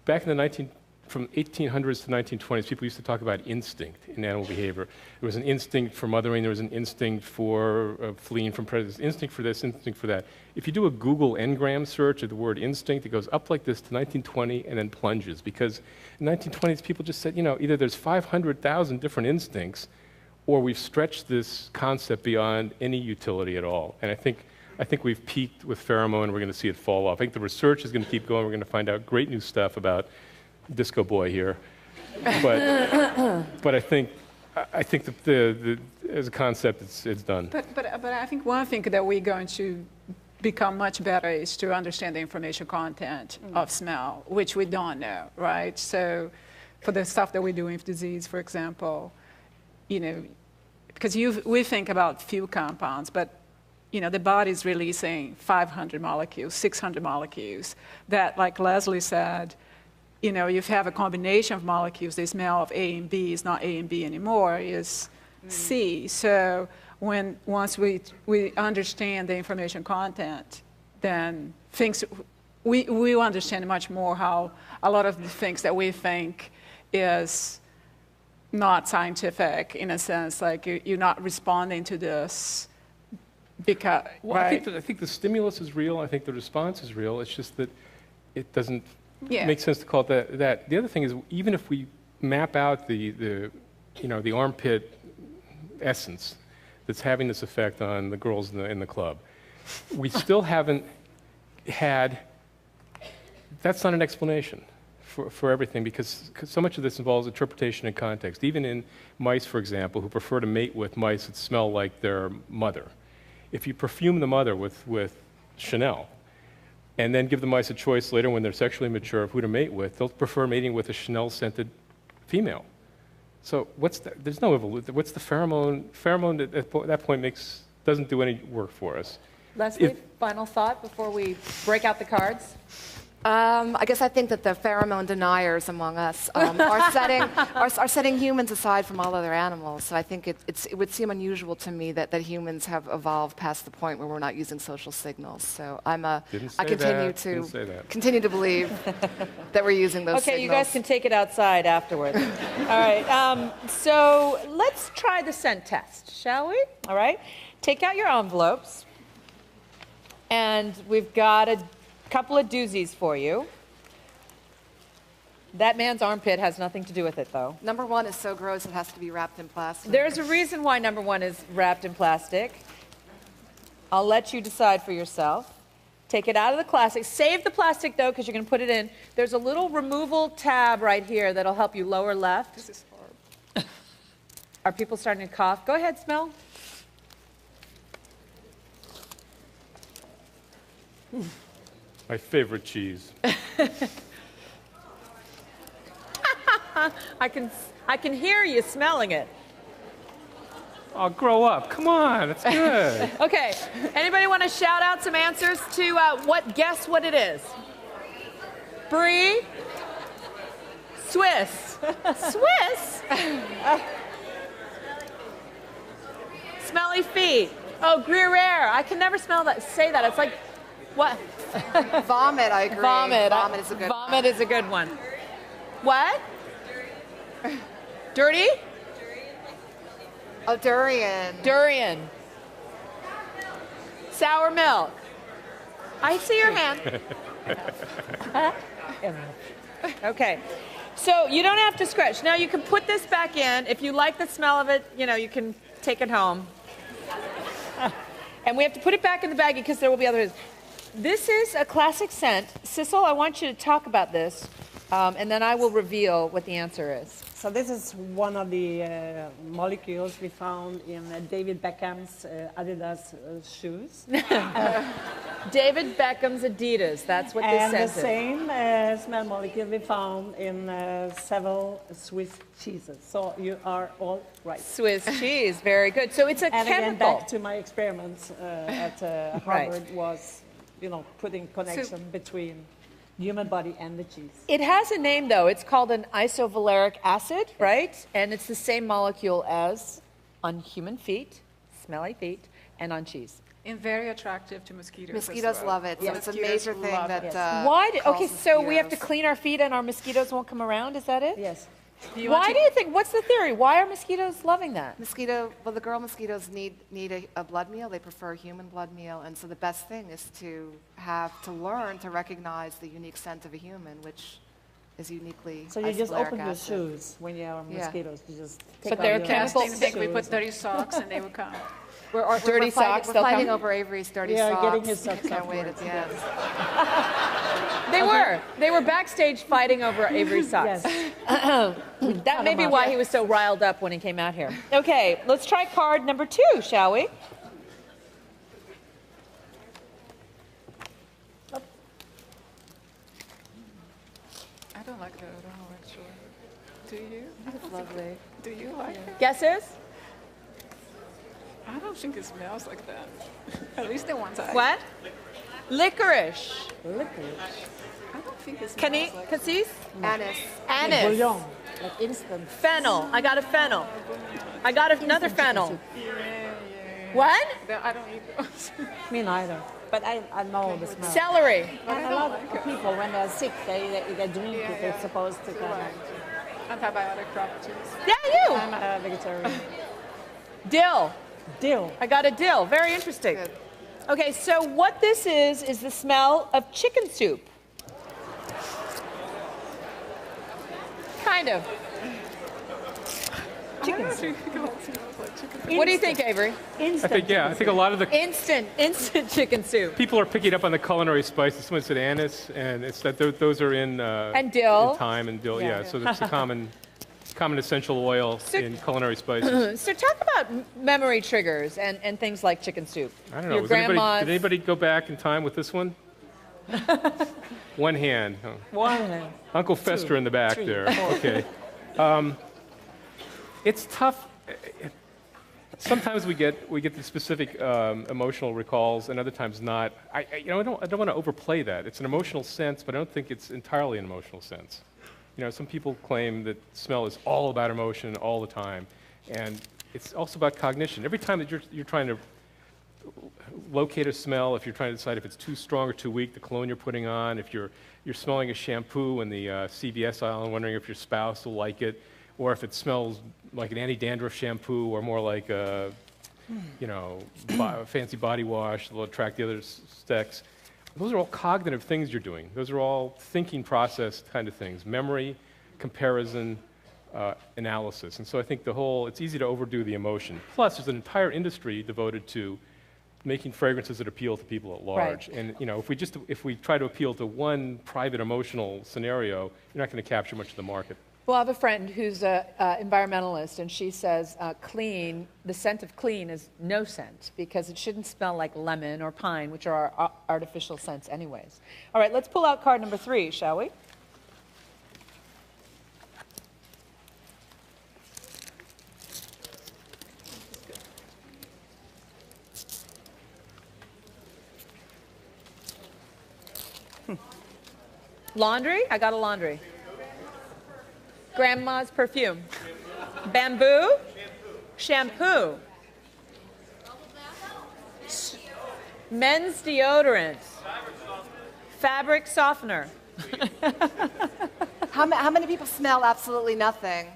Back in the from 1800s to 1920s, people used to talk about instinct in animal behavior. There was an instinct for mothering, there was an instinct for fleeing from predators, instinct for this, instinct for that. If you do a Google Ngram search of the word instinct, it goes up like this to 1920 and then plunges. Because in the 1920s, people just said, either there's 500,000 different instincts, or we've stretched this concept beyond any utility at all. And I think we've peaked with pheromone, and we're going to see it fall off. I think the research is going to keep going. We're going to find out great new stuff about Disco Boy here, but I think that as a concept, it's done. But I think one thing that we're going to become much better is to understand the information content of smell, which we don't know, right? So, for the stuff that we're doing with disease, for example, because we think about few compounds, but the body's releasing 500 molecules, 600 molecules. That, like Leslie said. You have a combination of molecules. The smell of A and B is not A and B anymore, is C. So once we understand the information content, then we understand much more how a lot of the things that we think is not scientific, in a sense, like you're not responding to this because, right? I think the stimulus is real. I think the response is real. It's just that it doesn't. It makes sense to call it that. The other thing is, even if we map out the armpit essence that's having this effect on the girls in the club. We still haven't had, that's not an explanation for everything, because so much of this involves interpretation and context. Even in mice, for example, who prefer to mate with mice that smell like their mother. If you perfume the mother with Chanel, and then give the mice a choice later when they're sexually mature of who to mate with, they'll prefer mating with a Chanel-scented female. So there's no evolution. What's the pheromone? Pheromone at that point doesn't do any work for us. Leslie, final thought before we break out the cards? I guess I think that the pheromone deniers among us are setting humans aside from all other animals. So I think it would seem unusual to me that humans have evolved past the point where we're not using social signals. So I continue to believe that we're using those signals. Okay, you guys can take it outside afterwards. All right, so let's try the scent test, shall we? All right, take out your envelopes. And we've got a couple of doozies for you. That man's armpit has nothing to do with it, though. Number one is so gross it has to be wrapped in plastic. There's a reason why number one is wrapped in plastic. I'll let you decide for yourself. Take it out of the plastic. Save the plastic, though, because you're going to put it in. There's a little removal tab right here that'll help you lower left. This is horrible. Are people starting to cough? Go ahead, smell. My favorite cheese. I can hear you smelling it. Oh, grow up. Come on, that's good. Okay, anybody want to shout out some answers to guess what it is? Brie? Swiss. Swiss? Smelly feet. Oh, Gruyere. I can never say that. It's like, what? Vomit, I agree. Vomit. Vomit is a good one. Vomit is a good one. What? Dirty? Oh, durian. Durian. Sour milk. I see your hand. Okay. So you don't have to scratch. Now you can put this back in. If you like the smell of it, you can take it home. And we have to put it back in the baggie because there will be others. This is a classic scent. Sissel, I want you to talk about this, and then I will reveal what the answer is. So this is one of the molecules we found in David Beckham's Adidas shoes. David Beckham's Adidas, that's what this scent And is. the same smell molecule we found in several Swiss cheeses. So you are all right. Swiss cheese, very good. So it's a and chemical. again, back to my experiments at Harvard was, putting connection between human body and the cheese. It has a name, though. It's called an isovaleric acid, right? And it's the same molecule as on human feet, smelly feet, and on cheese. And very attractive to mosquitoes. Mosquitoes as well. love it. So it's a Mosquitoes major thing love that. it. Okay, so we have to mosquitoes. clean our feet and our mosquitoes won't come around. Is that it? Yes. Why do you think? What's the theory? Why are mosquitoes loving that? Well, the girl mosquitoes need a blood meal. They prefer a human blood meal, and so the best thing is to learn to recognize the unique scent of a human, which is uniquely. So you just isovaleric open your acid. shoes when you are mosquitoes. You just take But they're out your chemical- Casting think we shoes. put dirty socks and they would come. Dirty socks, We're they'll fighting come? over Avery's dirty Yeah, socks. getting his socks Can't wait at afterwards, the end. They were backstage fighting over Avery's socks. Yes. That may be why he was so riled up when he came out here. Okay, let's try card number 2, shall we? I don't like that at all, actually. Do you? It's lovely. Do you like it? Guesses? I don't think it smells like that. At least the ones I. What? Licorice. I don't think it smells Cani- like Cassis? Anise. Anise. Bouillon, like instant. Fennel. I got a fennel. I got another fennel. What? that. I don't eat those. Me neither. But I know the smell. Celery. And a lot of people, when they're sick, they drink it. It's supposed to kind of... Antibiotic properties. Yeah, you. I'm a vegetarian. Dill. Dill. I got a dill. Very interesting. Good. Okay, so what this is the smell of chicken soup. Kind of. Chicken soup. What do you think, Avery? I think a lot of the Instant chicken soup. people are picking up on the culinary spices. Someone said anise, and it's that those are in And dill. in thyme and dill. Yeah, so it's a common essential oil in culinary spices. So talk about memory triggers and things like chicken soup. I don't know. Your grandma's. Did anybody go back in time with this one? One hand. Oh. One hand. Uncle Fester in the back three, there. four. Okay. It's tough. Sometimes we get the specific emotional recalls, and other times not. I don't want to overplay that. It's an emotional sense, but I don't think it's entirely an emotional sense. Some people claim that smell is all about emotion all the time, and it's also about cognition. Every time that you're trying to locate a smell, if you're trying to decide if it's too strong or too weak, the cologne you're putting on, if you're smelling a shampoo in the CVS aisle and wondering if your spouse will like it, or if it smells like an anti-dandruff shampoo or more like a fancy body wash that'll attract the other sex. Those are all cognitive things you're doing. Those are all thinking process kind of things. Memory, comparison, analysis. And so I think it's easy to overdo the emotion. Plus, there's an entire industry devoted to making fragrances that appeal to people at large. Right. And if we try to appeal to one private emotional scenario, you're not going to capture much of the market. Well, I have a friend who's an environmentalist, and she says clean, the scent of clean is no scent because it shouldn't smell like lemon or pine, which are our artificial scents anyways. All right, let's pull out card number 3, shall we? Laundry? I got a laundry. Grandma's perfume. Bamboo? Shampoo. Men's deodorant. Fabric softener. How many people smell absolutely nothing?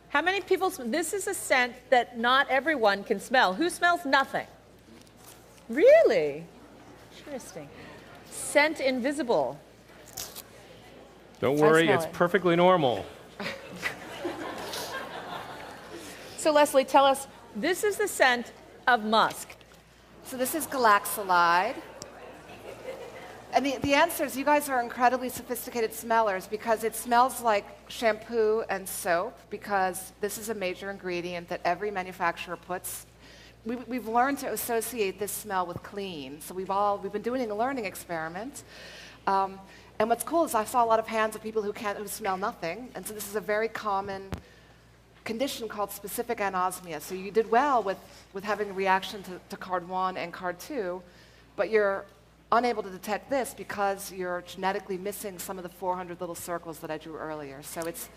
How many people? This is a scent that not everyone can smell. Who smells nothing? Really? Interesting. Scent invisible. Don't worry, smell it's it. perfectly normal. So Leslie, tell us, this is the scent of musk. So this is galaxolide. And the answer is you guys are incredibly sophisticated smellers because it smells like shampoo and soap because this is a major ingredient that every manufacturer puts. We've learned to associate this smell with clean. So we've been doing a learning experiment. And what's cool is I saw a lot of hands of people who smell nothing. And so this is a very common condition called specific anosmia. So you did well with having a reaction to card 1 and card 2, but you're unable to detect this because you're genetically missing some of the 400 little circles that I drew earlier. So it's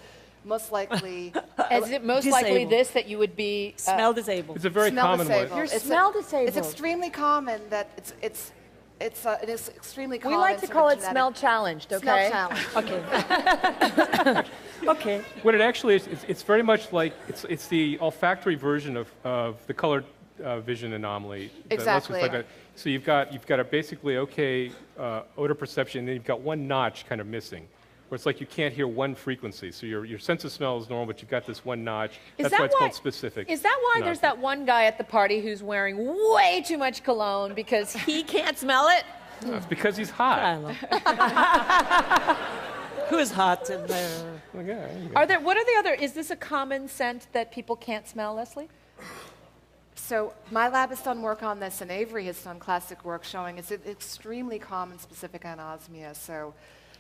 most likely... Is it most likely Disabled. this that you would be... Smell disabled. It's a very smell common way. disabled. You're smell disabled. It's extremely common that it is extremely We common. like to sort call of it genetic- smell challenged, okay? Smell challenge. Okay. Okay. What it actually is, it's very much like, it's the olfactory version of the color vision anomaly. that Exactly. Leslie's talking about. So you've got a basically okay odor perception, and then you've got one notch kind of missing, where it's like you can't hear one frequency. So your sense of smell is normal, but you've got this one notch. That's why it's called specific. Is that why there's anosmia. that one guy at the party who's wearing way too much cologne because he can't smell it? No, it's because he's hot. Tyler. Who's hot in there? Well, yeah, there you go. What are the other, is this a common scent that people can't smell, Leslie? So my lab has done work on this, and Avery has done classic work showing it's an extremely common specific anosmia. So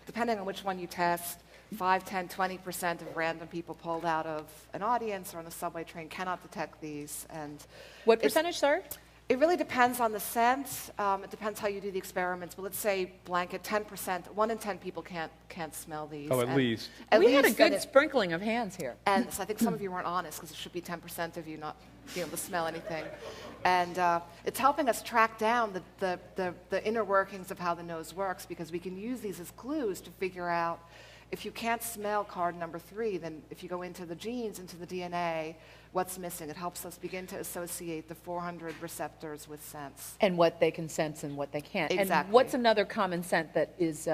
depending on which one you test, 5, 10, 20% of random people pulled out of an audience or on a subway train cannot detect these. And What it's- percentage, sir? It really depends on the scent. It depends how you do the experiments. But let's say blanket 10%, 1 in 10 people can't smell these. Oh, at And least. We had a least, good and sprinkling of hands here. and so I think some of you weren't honest because it should be 10% of you not being able to smell anything. And it's helping us track down the inner workings of how the nose works because we can use these as clues to figure out if you can't smell card number 3, then if you go into the genes, into the DNA, what's missing? It helps us begin to associate the 400 receptors with scents. And what they can sense and what they can't. Exactly. And what's another common scent that is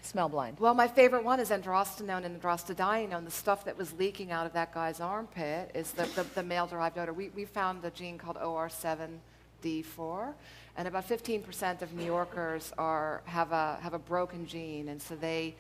smell blind? Well, my favorite one is androstenone and androstadienone. The stuff that was leaking out of that guy's armpit is the male-derived odor. We found the gene called OR7D4, and about 15% of New Yorkers have a broken gene, and so they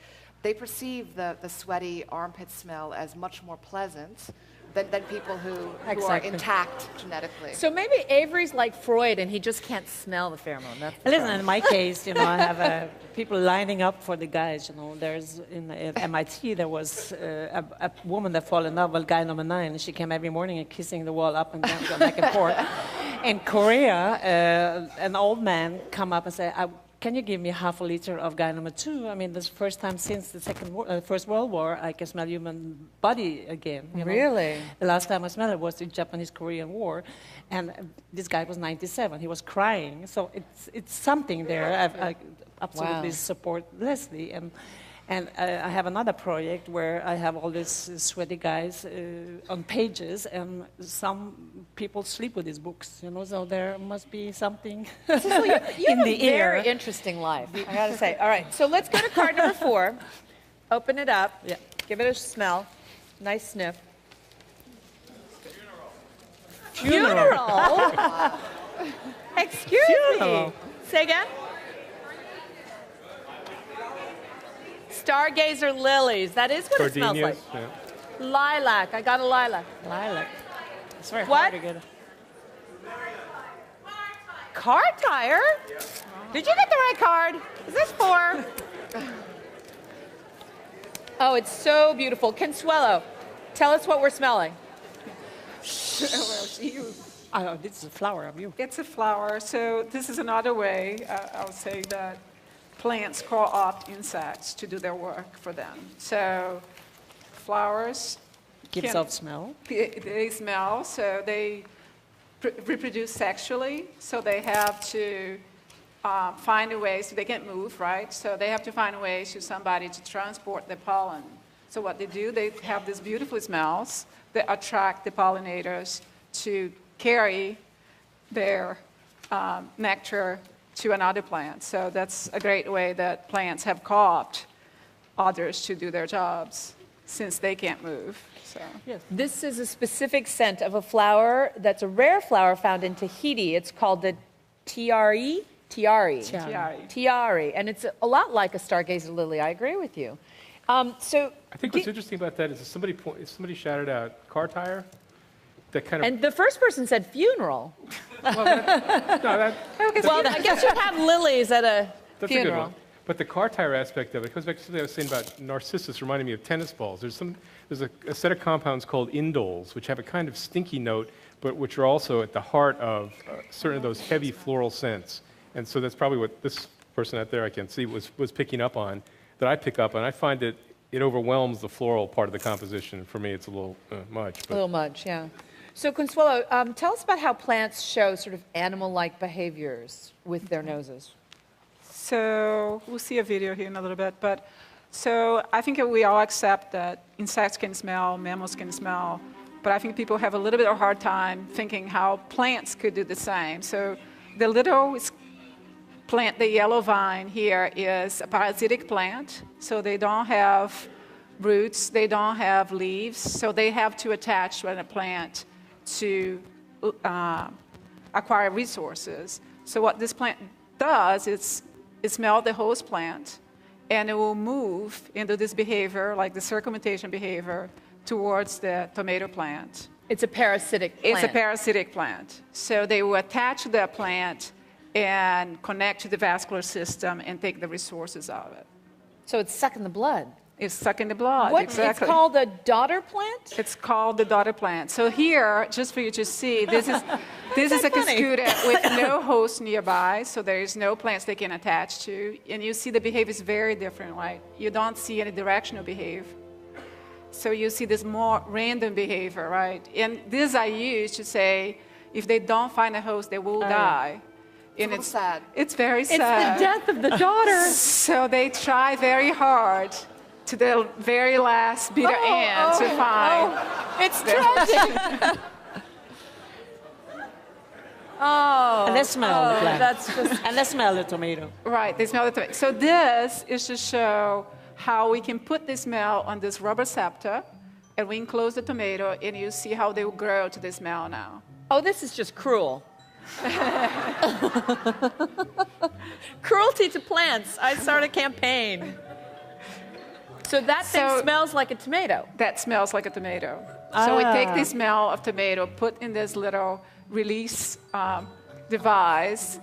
perceive the sweaty armpit smell as much more pleasant than people who are intact genetically. So maybe Avery's like Freud and he just can't smell the pheromone. That's the Listen, problem. in my case, I have people lining up for the guys. There's at MIT there was a woman that fell in love with guy number 9, and she came every morning and kissing the wall up and down, going back and forth. In Korea, an old man come up and say, "Can you give me half a liter of guy number 2? I mean, this is the first time since the First World War I can smell human body again." Really? The last time I smelled it was the Japanese-Korean War, and this guy was 97. He was crying, so it's something there. I absolutely support Leslie, and I have another project where I have all these sweaty guys on pages, and some people sleep with these books, so there must be something You in have the a air. very interesting life, I gotta say. All right, so let's go to card number 4. Open it up. Yeah. Give it a smell. Nice sniff. Funeral? Excuse me. Say again? Stargazer lilies. That is what it smells like. Gardenias, yeah. Lilac. I got a lilac. Lilac. It's very What? hard to get. Car tire? Did you get the right card? Is this 4? Oh, it's so beautiful. Consuelo, tell us what we're smelling. Oh, this is a flower of you. It's a flower, so this is another way, I would say, that plants co-opt insects to do their work for them. So flowers Gives off smell. They smell, so they reproduce sexually, so they have to find a way, so they can't move, right? So they have to find a way to somebody to transport the pollen. So what they do, they have these beautiful smells that attract the pollinators to carry their nectar to another plant. So that's a great way that plants have co-opted others to do their jobs since they can't move. So. Yes. This is a specific scent of a flower that's a rare flower found in Tahiti. It's called the tiare. Tiare. And it's a lot like a stargazer lily. I agree with you. So I think what's interesting about that is if somebody shouted out car tire, that kind of... And the first person said funeral. Well, I guess you'd have lilies at a that's funeral. a good one. But the car tire aspect of it goes back to something I was saying about narcissus reminding me of tennis balls. There's a set of compounds called indoles, which have a kind of stinky note, but which are also at the heart of certain of those heavy floral scents. And so that's probably what this person out there, I can see, was picking up on, that I pick up on. I find that it overwhelms the floral part of the composition. For me, it's a little much. A little much, yeah. So Consuelo, tell us about how plants show sort of animal-like behaviors with their noses. So we'll see a video here in a little bit, but so I think we all accept that insects can smell, mammals can smell, but I think people have a little bit of a hard time thinking how plants could do the same. So the little plant, the yellow vine here, is a parasitic plant, so they don't have roots, they don't have leaves, so they have to attach to a plant to acquire resources. So what this plant does is it smells the host plant, and it will move into this behavior, like the circumvention behavior, towards the tomato plant. It's a parasitic plant. It's a parasitic plant. So they will attach to that plant and connect to the vascular system and take the resources out of it. So it's sucking the blood. It's sucking the blood, What? exactly. It's called a daughter plant? It's called the daughter plant. So here, just for you to see, this is a cascuda with no host nearby, so there is no plants they can attach to. And you see the behavior is very different, right? You don't see any directional behavior. So you see this more random behavior, right? And this I use to say, if they don't find a host, they will die. And It's sad. It's very It's sad. the death of the daughter. So they try very hard to the very last bitter end to find. It's tragic. Oh. And they smell the plant. That's just... And they smell the tomato. Right, they smell the tomato. So this is to show how we can put the smell on this rubber scepter, and we enclose the tomato, and you see how they will grow to the smell now. Oh, this is just cruel. Cruelty to plants. I start a campaign. So that thing smells like a tomato. That smells like a tomato. So we take the smell of tomato, put in this little release device,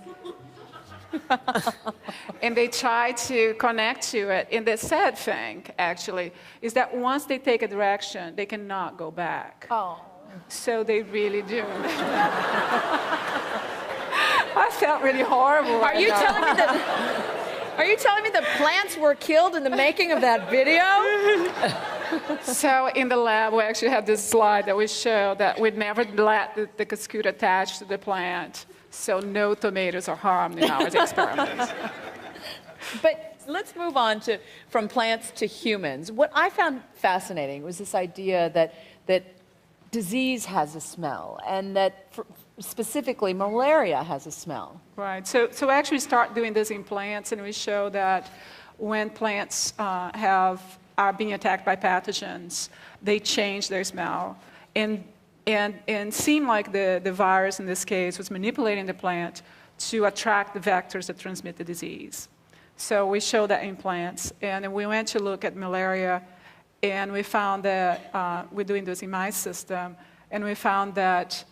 and they try to connect to it. And the sad thing, actually, is that once they take a direction, they cannot go back. Oh. So they really do. I felt really horrible. Are you telling me that? Are you telling me that plants were killed in the making of that video? So in the lab, we actually had this slide that we show that we'd never let the cascute attach to the plant, so no tomatoes are harmed in our experiments. But let's move on from plants to humans. What I found fascinating was this idea that disease has a smell, and that specifically malaria has a smell. Right. So we actually start doing this in plants, and we show that when plants are being attacked by pathogens, they change their smell, and seem like the virus in this case was manipulating the plant to attract the vectors that transmit the disease. So we show that in plants, and we went to look at malaria, and we found that we're doing this in mice system, and we found that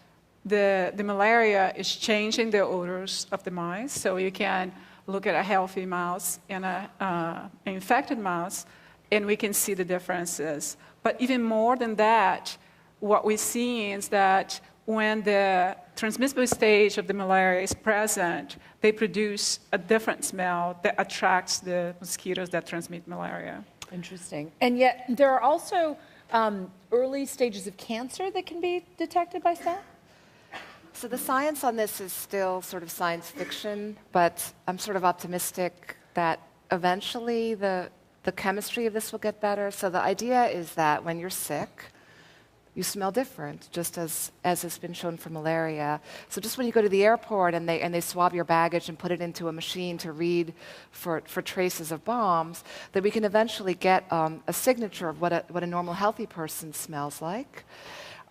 the malaria is changing the odors of the mice. So you can look at a healthy mouse and an infected mouse, and we can see the differences. But even more than that, what we see is that when the transmissible stage of the malaria is present, they produce a different smell that attracts the mosquitoes that transmit malaria. Interesting. And yet there are also early stages of cancer that can be detected by smell? So the science on this is still sort of science fiction, but I'm sort of optimistic that eventually the chemistry of this will get better. So the idea is that when you're sick, you smell different, just as has been shown for malaria. So just when you go to the airport and they swab your baggage and put it into a machine to read for traces of bombs, that we can eventually get a signature of what a normal healthy person smells like,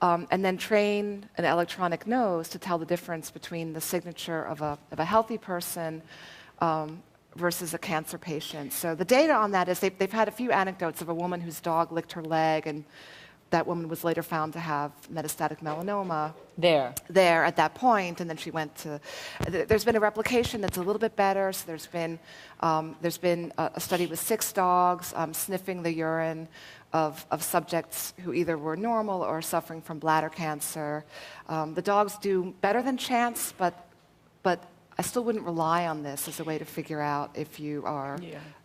and then train an electronic nose to tell the difference between the signature of a healthy person versus a cancer patient. So the data on that is they've had a few anecdotes of a woman whose dog licked her leg, and that woman was later found to have metastatic melanoma there at that point, and then she went to. There's been a replication that's a little bit better. So there's been a study with 6 dogs sniffing the urine of subjects who either were normal or suffering from bladder cancer. The dogs do better than chance, but I still wouldn't rely on this as a way to figure out if you are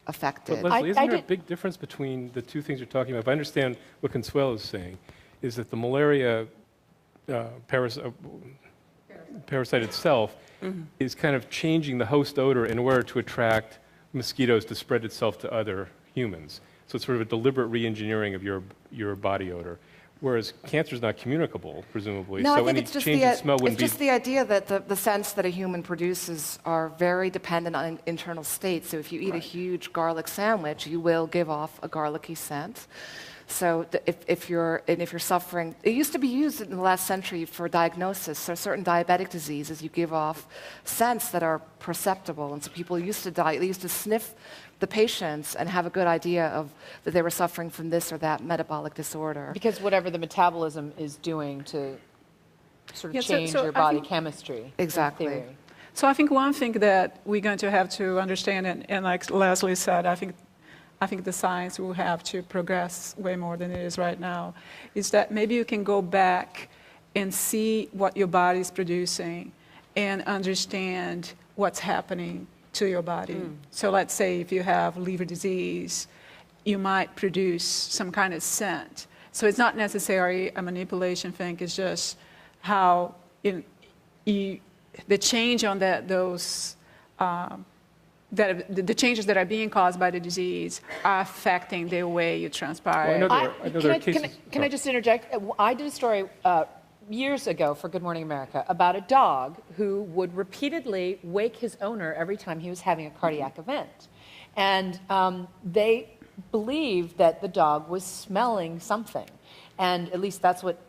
affected. But Leslie, isn't there a big difference between the two things you're talking about? If I understand what Consuelo is saying, is that the malaria parasite itself is kind of changing the host odor in order to attract mosquitoes to spread itself to other humans. So it's sort of a deliberate re-engineering of your body odor. Whereas cancer is not communicable, presumably. No, so I think any it's just change in smell wouldn't it's just the idea that the scents that a human produces are very dependent on internal state. So if you eat a huge garlic sandwich, you will give off a garlicky scent. So if you're suffering, it used to be used in the last century for diagnosis. So certain diabetic diseases, you give off scents that are perceptible, and so people used to sniff the patients and have a good idea of that they were suffering from this or that metabolic disorder. Because whatever the metabolism is doing to sort of change your body chemistry. Exactly. So I think one thing that we're going to have to understand, and like Leslie said, I think the science will have to progress way more than it is right now, is that maybe you can go back and see what your body is producing and understand what's happening to your body. So let's say if you have liver disease, you might produce some kind of scent. So it's not necessarily a manipulation thing, it's just how the change on those the changes that are being caused by the disease are affecting the way you transpire. Well, I know there are cases. Can I just interject? I did a story years ago for Good Morning America about a dog who would repeatedly wake his owner every time he was having a cardiac event. And they believed that the dog was smelling something. And at least that's what,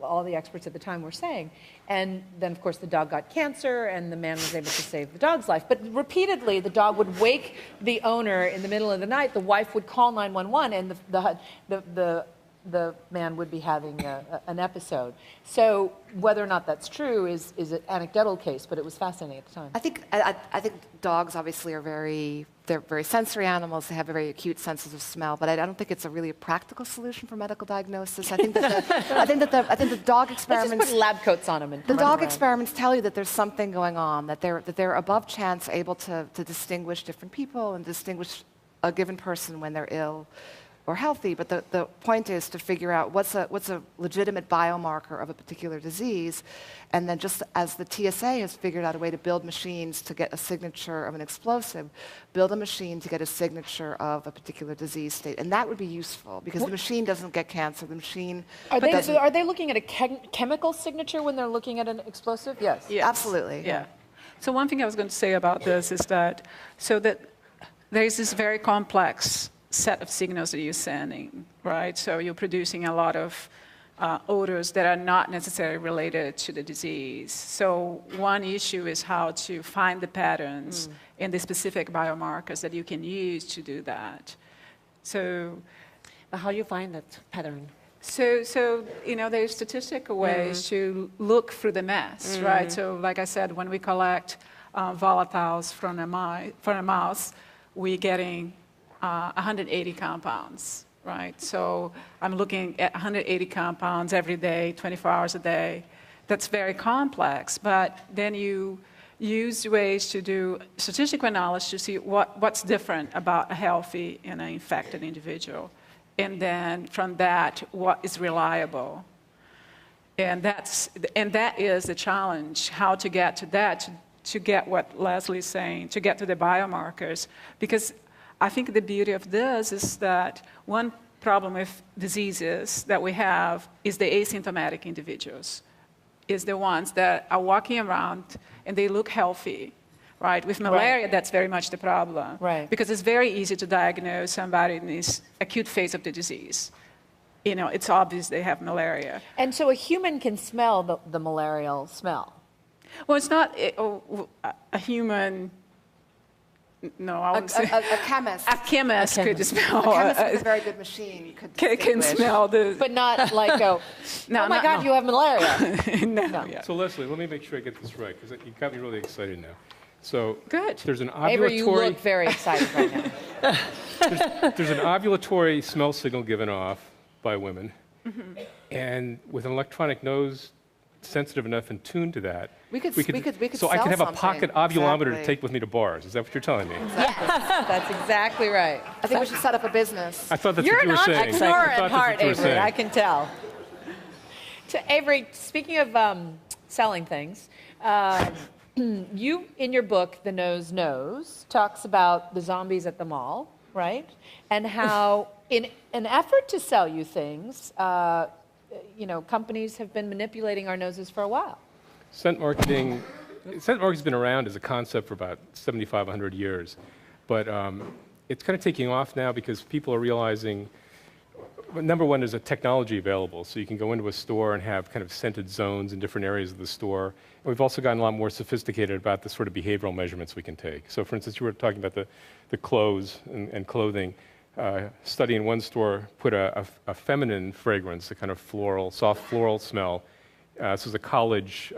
all the experts at the time were saying. And then, of course, the dog got cancer, and the man was able to save the dog's life. But repeatedly, the dog would wake the owner in the middle of the night. The wife would call 911, and the man would be having an episode. So whether or not that's true is an anecdotal case, but it was fascinating at the time. I think dogs obviously they're very sensory animals. They have very acute senses of smell, but I don't think it's a practical solution for medical diagnosis. I think that the dog experiments. Let's just put lab coats on them and the dog experiments tell you that there's something going on, that they're above chance able to distinguish different people and distinguish a given person when they're ill or healthy, but the point is to figure out what's a legitimate biomarker of a particular disease, and then just as the TSA has figured out a way to build machines to get a signature of an explosive, build a machine to get a signature of a particular disease state, and that would be useful because the machine doesn't get cancer. The machine are they looking at a chemical signature when they're looking at an explosive? Yes. Absolutely. Yeah. So one thing I was going to say about this is that there's this very complex set of signals that you're sending, right? So you're producing a lot of odors that are not necessarily related to the disease. So one issue is how to find the patterns in the specific biomarkers that you can use to do that. So how you find that pattern? So there's statistical ways to look through the mess, right? So like I said, when we collect volatiles from a mouse, we're getting 180 compounds, right? So I'm looking at 180 compounds every day, 24 hours a day. That's very complex, but then you use ways to do statistical analysis to see what's different about a healthy and an infected individual. And then from that, what is reliable. And that is the challenge, how to get to that, to get what Leslie's saying, to get to the biomarkers. Because I think the beauty of this is that one problem with diseases that we have is the asymptomatic individuals, is the ones that are walking around and they look healthy, right? With malaria, that's very much the problem. Right. Because it's very easy to diagnose somebody in this acute phase of the disease. It's obvious they have malaria. And so a human can smell the malarial smell. Well, it's not a human. No, I wouldn't say. A chemist. A chemist could smell. A chemist with a very good machine can smell the. But not like oh my God, you have malaria. No. Yeah. So Leslie, let me make sure I get this right, because you got me really excited now. So good. There's an ovulatory. Avery, you look very excited right now. there's an ovulatory smell signal given off by women, and with an electronic nose sensitive enough and tuned to that, we could so I could have a pocket ovulometer to Exactly. take with me to bars. Is that what you're telling me? That's exactly right. I think we should set up a business. I thought that's You're what you an were saying. entrepreneur I thought at that's heart, what you were Avery. saying. I can tell. So, Avery, speaking of selling things, you, in your book, The Nose Knows, talks about the zombies at the mall, right? And how, in an effort to sell you things, companies have been manipulating our noses for a while. Scent marketing has been around as a concept for about 7,500 years, but it's kind of taking off now because people are realizing, number one, there's a technology available, so you can go into a store and have kind of scented zones in different areas of the store. And we've also gotten a lot more sophisticated about the sort of behavioral measurements we can take. So for instance, you were talking about the clothes and clothing. Study in one store put a feminine fragrance, a kind of soft floral smell. This was a college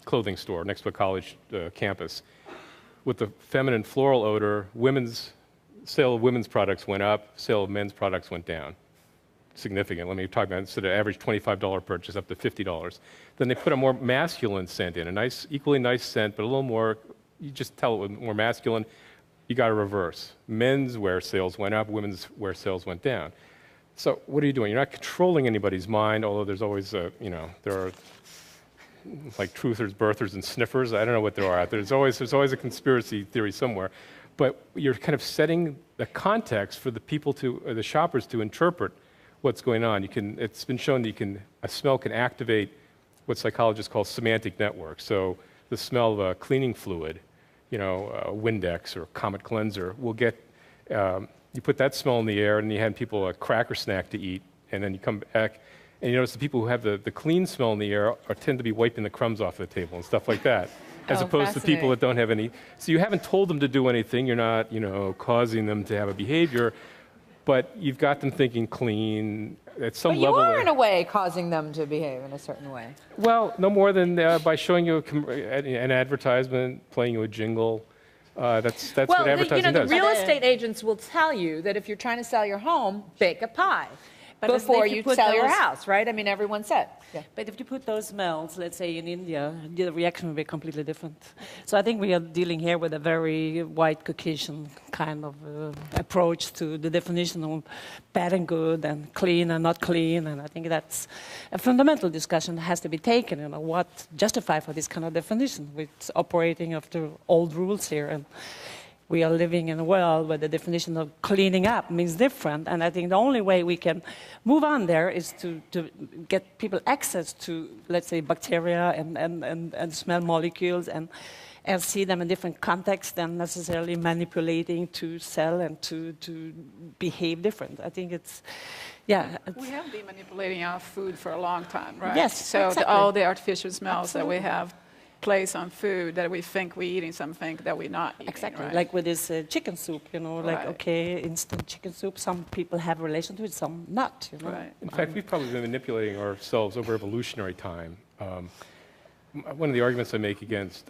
clothing store next to a college campus. With the feminine floral odor, sale of women's products went up, sale of men's products went down. Significant. Let me talk about, instead of average $25 purchase, up to $50. Then they put a more masculine scent in, equally nice scent, but a little more, you just tell it was more masculine. You got to reverse. Men's wear sales went up, women's wear sales went down. So what are you doing? You're not controlling anybody's mind, although there's always, there are like truthers, birthers, and sniffers. I don't know what there are out there. There's always a conspiracy theory somewhere. But you're kind of setting the context for the people the shoppers to interpret what's going on. It's been shown that a smell can activate what psychologists call semantic networks. So the smell of a cleaning fluid, a Windex or Comet cleanser, will get, you put that smell in the air and you hand people a cracker snack to eat, and then you come back and you notice the people who have the clean smell in the air tend to be wiping the crumbs off the table and stuff like that, as opposed to people that don't have any. So you haven't told them to do anything. You're not, causing them to have a behavior, but you've got them thinking clean at some level. But you are, in a way, causing them to behave in a certain way. Well, no more than by showing you an advertisement, playing you a jingle. That's what advertising does. The real estate agents will tell you that if you're trying to sell your home, bake a pie. But before if you put sell your those- house, right? I mean, everyone said. Yeah. But if you put those smells, let's say in India, the reaction will be completely different. So I think we are dealing here with a very white Caucasian kind of approach to the definition of bad and good and clean and not clean. And I think that's a fundamental discussion that has to be taken. What justify for this kind of definition? We're operating after old rules here. And we are living in a world where the definition of cleaning up means different. And I think the only way we can move on there is to get people access to, let's say, bacteria and smell molecules and see them in different contexts than necessarily manipulating to sell and to behave different. I think it's, We have been manipulating our food for a long time, right? Yes, So exactly. all the artificial smells that we have place on food that we think we're eating something that we're not eating. Exactly, right? like with this chicken soup, Right. instant chicken soup, some people have a relation to it, some not, Right. In fact, we've probably been manipulating ourselves over evolutionary time. One of the arguments I make against,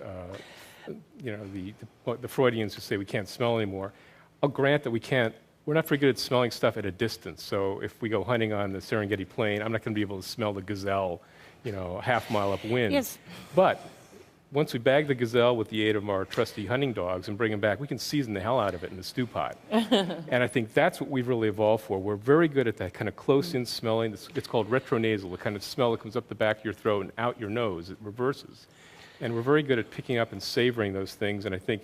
the Freudians who say we can't smell anymore, I'll grant that we're not very good at smelling stuff at a distance. So if we go hunting on the Serengeti Plain, I'm not going to be able to smell the gazelle, a half mile upwind. Yes. But once we bag the gazelle with the aid of our trusty hunting dogs and bring him back, we can season the hell out of it in the stew pot. And I think that's what we've really evolved for. We're very good at that kind of close-in smelling. It's called retronasal, the kind of smell that comes up the back of your throat and out your nose. It reverses. And we're very good at picking up and savoring those things. And I think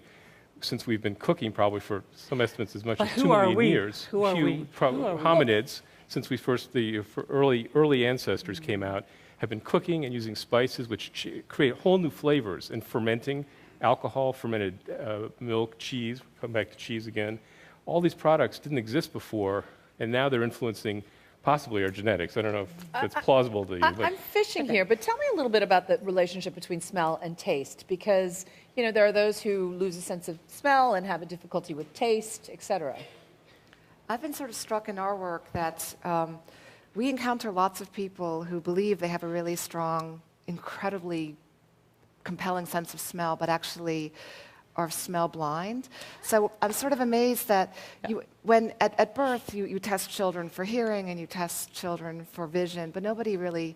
since we've been cooking probably for some estimates as much as 2 million years, Who are we? hominids, since the early ancestors came out, have been cooking and using spices which create whole new flavors and fermenting alcohol, fermented milk, cheese, come back to cheese again. All these products didn't exist before, and now they're influencing possibly our genetics. I don't know if that's plausible to you. But I'm fishing here, but tell me a little bit about the relationship between smell and taste, because there are those who lose a sense of smell and have a difficulty with taste, etc. I've been sort of struck in our work that we encounter lots of people who believe they have a really strong, incredibly compelling sense of smell, but actually are smell blind. So I'm sort of amazed that when at birth you test children for hearing and you test children for vision, but nobody really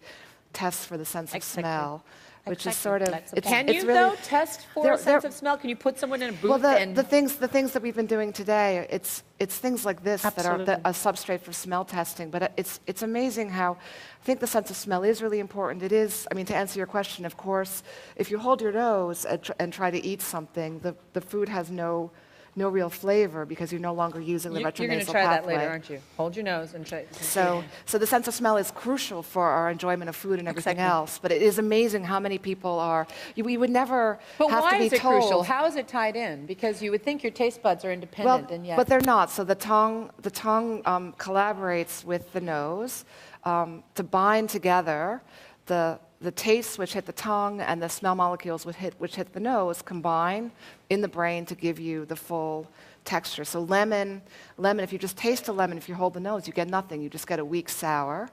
tests for the sense of smell. Which is sort of Can you though test for a sense of smell? Can you put someone in a booth? Well, the things that we've been doing today, it's things like this that are a substrate for smell testing. But it's amazing how I think the sense of smell is really important. It is. I mean, to answer your question, of course, if you hold your nose and try to eat something, the food has no real flavor because you're no longer using the retronasal pathway. You're going to try that later, aren't you? Hold your nose and try. So the sense of smell is crucial for our enjoyment of food and everything else. But it is amazing how many people are. We would never but have why to be is it told. crucial? How is it tied in? Because you would think your taste buds are independent, and yet. But they're not. So the tongue collaborates with the nose to bind together the tastes which hit the tongue and the smell molecules which hit the nose combine in the brain to give you the full texture. So lemon, if you just taste a lemon, if you hold the nose, you get nothing. You just get a weak sour.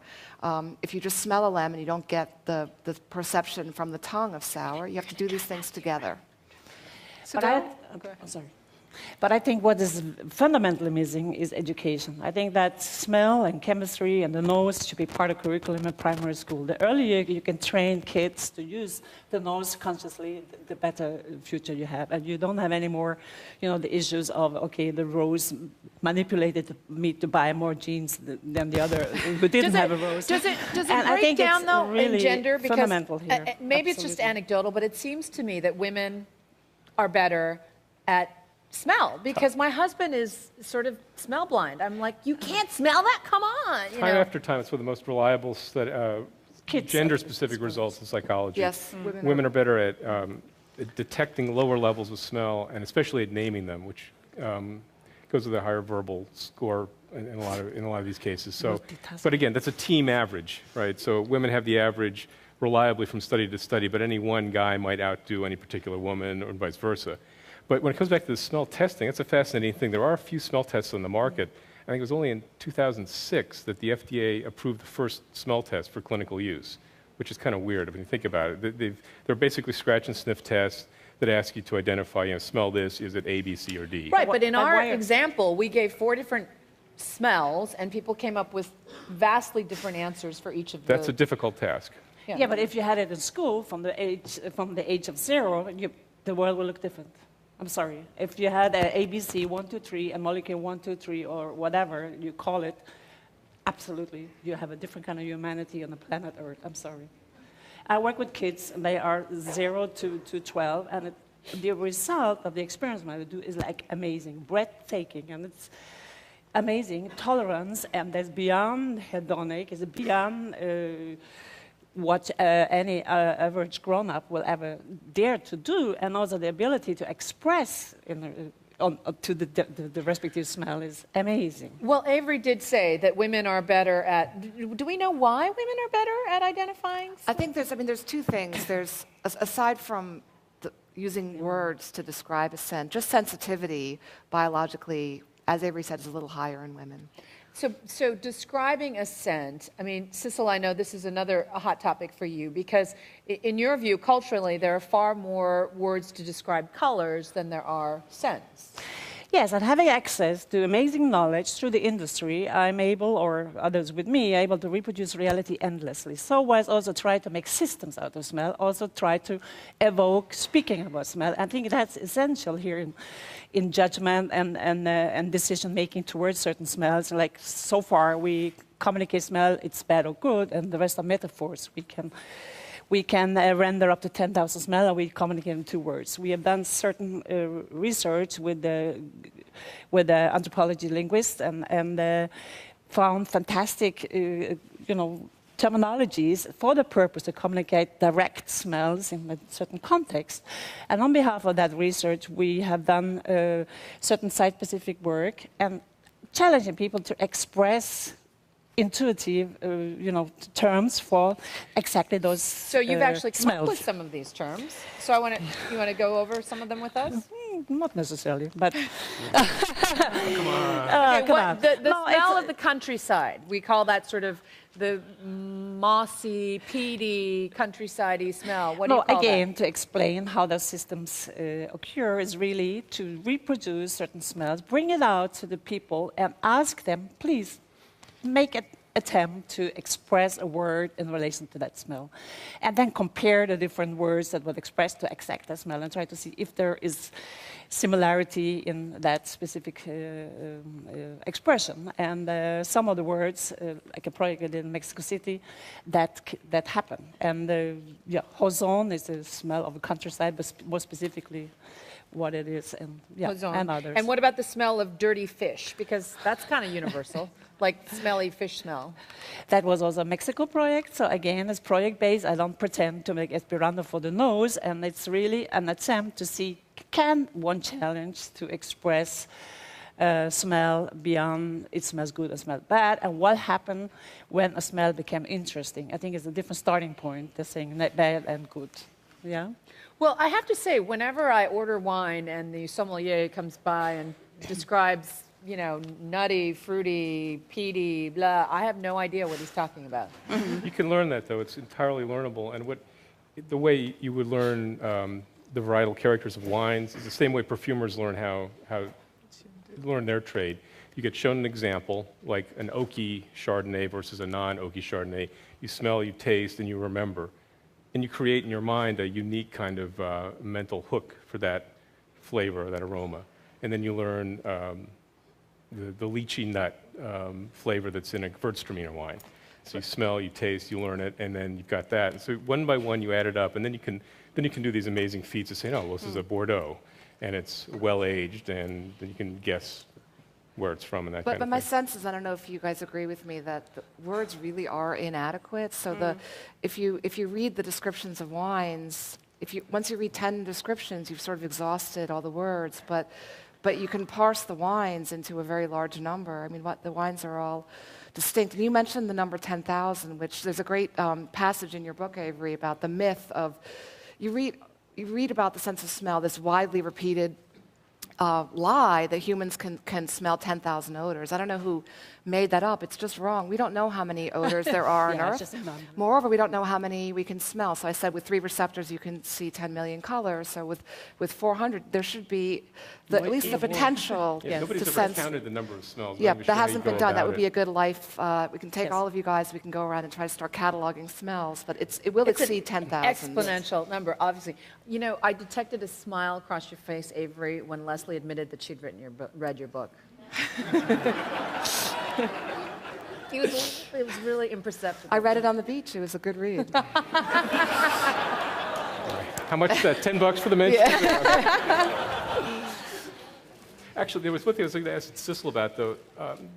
If you just smell a lemon, you don't get the perception from the tongue of sour. You have to do these things together. So But I think what is fundamentally missing is education. I think that smell and chemistry and the nose should be part of curriculum in primary school. The earlier you can train kids to use the nose consciously, the better future you have. And you don't have any more, the issues of, the rose manipulated me to buy more jeans than the other who didn't have a rose. Does it And I break think down, it's though, really in gender? Because fundamental here. Maybe it's just anecdotal, but it seems to me that women are better at smell, because my husband is sort of smell blind. I'm like, you can't smell that? Come on. Time after time, it's one of the most reliable kids. Gender-specific results in psychology. Yes, Women are better at detecting lower levels of smell, and especially at naming them, which goes with a higher verbal score in a lot of these cases. So, but again, that's a team average, right? So women have the average reliably from study to study, but any one guy might outdo any particular woman, or vice versa. But when it comes back to the smell testing, that's a fascinating thing. There are a few smell tests on the market. I think it was only in 2006 that the FDA approved the first smell test for clinical use, which is kind of weird when you think about it. They're basically scratch and sniff tests that ask you to identify, smell this, is it A, B, C, or D? Right, but in our example, we gave 4 different smells, and people came up with vastly different answers for each of them. That's a difficult task. Yeah, but if you had it in school from the age of 0, the world will look different. I'm sorry. If you had ABC 1, 2, 3, and molecule 1, 2, 3, or whatever you call it, absolutely, you have a different kind of humanity on the planet Earth. I'm sorry. I work with kids, and they are 0 to 12, and the result of the experiment I do is like amazing, breathtaking, and it's amazing tolerance, and that's beyond hedonic, it's beyond what any average grown-up will ever dare to do, and also the ability to express to the respective smell is amazing. Well, Avery did say that women are better at. Do we know why women are better at identifying? I think there's 2 things. There's, aside from using words to describe a scent, just sensitivity biologically, as Avery said, is a little higher in women. So describing a scent, I mean, Sissel, I know this is another hot topic for you, because in your view, culturally, there are far more words to describe colors than there are scents. Yes, and having access to amazing knowledge through the industry, I'm able, or others with me, able to reproduce reality endlessly. So was also try to make systems out of smell, also try to evoke speaking about smell. I think that's essential here in judgment and decision-making towards certain smells. Like, so far, we communicate smell, it's bad or good, and the rest are metaphors. We can render up to 10,000 smells, and we communicate in 2 words. We have done certain research with the anthropology linguists and found fantastic, terminologies for the purpose to communicate direct smells in a certain context. And on behalf of that research, we have done certain site-specific work and challenging people to express intuitive, terms for exactly those So you've actually come smells. up with some of these terms. So you want to go over some of them with us? Not necessarily, but Come on. come on. The No, smell of the countryside. We call that sort of the mossy, peaty, countryside-y smell. What do you call again, to explain how those systems occur is really to reproduce certain smells, bring it out to the people, and ask them, please, make an attempt to express a word in relation to that smell. And then compare the different words that were expressed to exact that smell and try to see if there is similarity in that specific expression. And some of the words, like a project I did in Mexico City, that happened. And ozone is the smell of the countryside, but more specifically what it is, and and others. And what about the smell of dirty fish? Because that's kind of universal, like smelly fish smell. That was also a Mexico project. So again, it's project-based. I don't pretend to make Esperanto for the nose, and it's really an attempt to see, can one challenge to express smell beyond it smells good or smells bad, and what happened when a smell became interesting. I think it's a different starting point, they're saying bad and good. Yeah? Well, I have to say, whenever I order wine and the sommelier comes by and describes, nutty, fruity, peaty, blah, I have no idea what he's talking about. You can learn that, though. It's entirely learnable. And the way you would learn the varietal characters of wines is the same way perfumers learn how learn their trade. You get shown an example, like an oaky Chardonnay versus a non-oaky Chardonnay. You smell, you taste, and you remember. And you create in your mind a unique kind of mental hook for that flavor, that aroma. And then you learn the lychee nut flavor that's in a Gewürztraminer wine. So you smell, you taste, you learn it, and then you've got that. And so one by one you add it up, and then you can do these amazing feats of saying, oh, well, this is a Bordeaux, and it's well aged, and then you can guess where it's from and that But kind of my thing. sense is, I don't know if you guys agree with me, that the words really are inadequate. So if you read the descriptions of wines, once you read 10 descriptions, you've sort of exhausted all the words. But you can parse the wines into a very large number. I mean, the wines are all distinct. And you mentioned the number 10,000, which there's a great passage in your book, Avery, about the myth of. You read about the sense of smell, this widely repeated lie that humans can smell 10,000 odors. I don't know who made that up. It's just wrong. We don't know how many odors there are on it's Earth. just a number. Moreover, we don't know how many we can smell. So I said with 3 receptors, you can see 10 million colors. So with 400, there should be at least the potential Nobody's to ever sense. counted the number of smells. Yeah, I'm not that sure how you hasn't go been done. That about would it. be a good life. We can take all of you guys. We can go around and try to start cataloging smells. But it will It's an exceed 10,000. exponential number, obviously. You know, I detected a smile across your face, Avery, when Leslie admitted that she'd read your book. It was really imperceptible. I read it on the beach. It was a good read. How much is that? $10 for the mention? Actually, there was one thing I was going to ask Sissel about, though.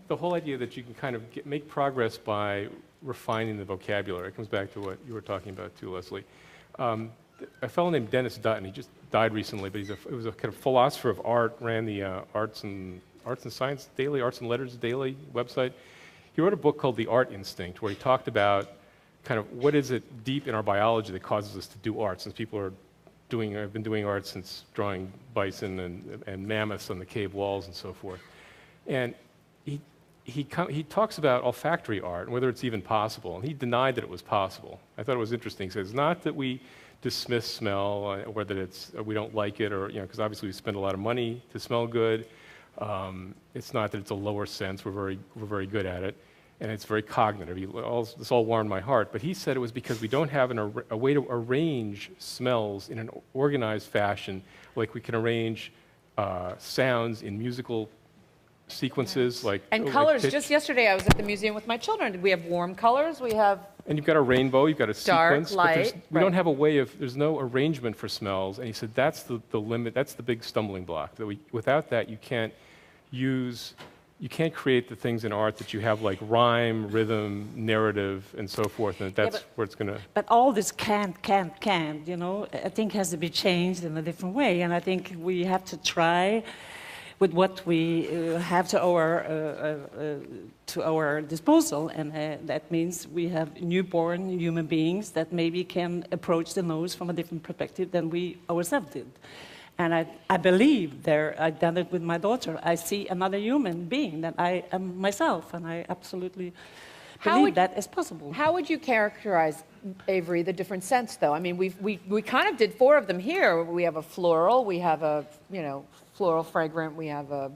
The whole idea that you can kind of make progress by refining the vocabulary. It comes back to what you were talking about, too, Leslie. A fellow named Dennis Dutton, he just died recently, but he was a kind of philosopher of art, ran the Arts and Science Daily, Arts and Letters Daily website. He wrote a book called The Art Instinct, where he talked about kind of what is it deep in our biology that causes us to do art, since people have been doing art since drawing bison and mammoths on the cave walls and so forth. And he talks about olfactory art and whether it's even possible, and he denied that it was possible. I thought it was interesting. He says, not that we dismiss smell, or that we don't like it, or, because obviously we spend a lot of money to smell good. It's not that it's a lower sense. We're very good at it, and it's very cognitive. This all warmed my heart. But he said it was because we don't have a way to arrange smells in an organized fashion, like we can arrange sounds in musical sequences, like colors. pitch. Just yesterday, I was at the museum with my children. We have warm colors. We have And you've got a rainbow, you've got a dark, sequence. light. But we don't have a way of, there's no arrangement for smells. And he said that's the limit, that's the big stumbling block. That without that, you can't create the things in art that you have, like rhyme, rhythm, narrative, and so forth. And that's where it's going to. But all this can't, I think has to be changed in a different way. And I think we have to try with what we have to our disposal, and that means we have newborn human beings that maybe can approach the nose from a different perspective than we ourselves did. And I believe I've done it with my daughter. I see another human being that I am myself, and I absolutely believe that is possible. How would you characterize, Avery, the different scents, though? I mean, we kind of did 4 of them here. We have a floral, we have a, floral fragrant, we have a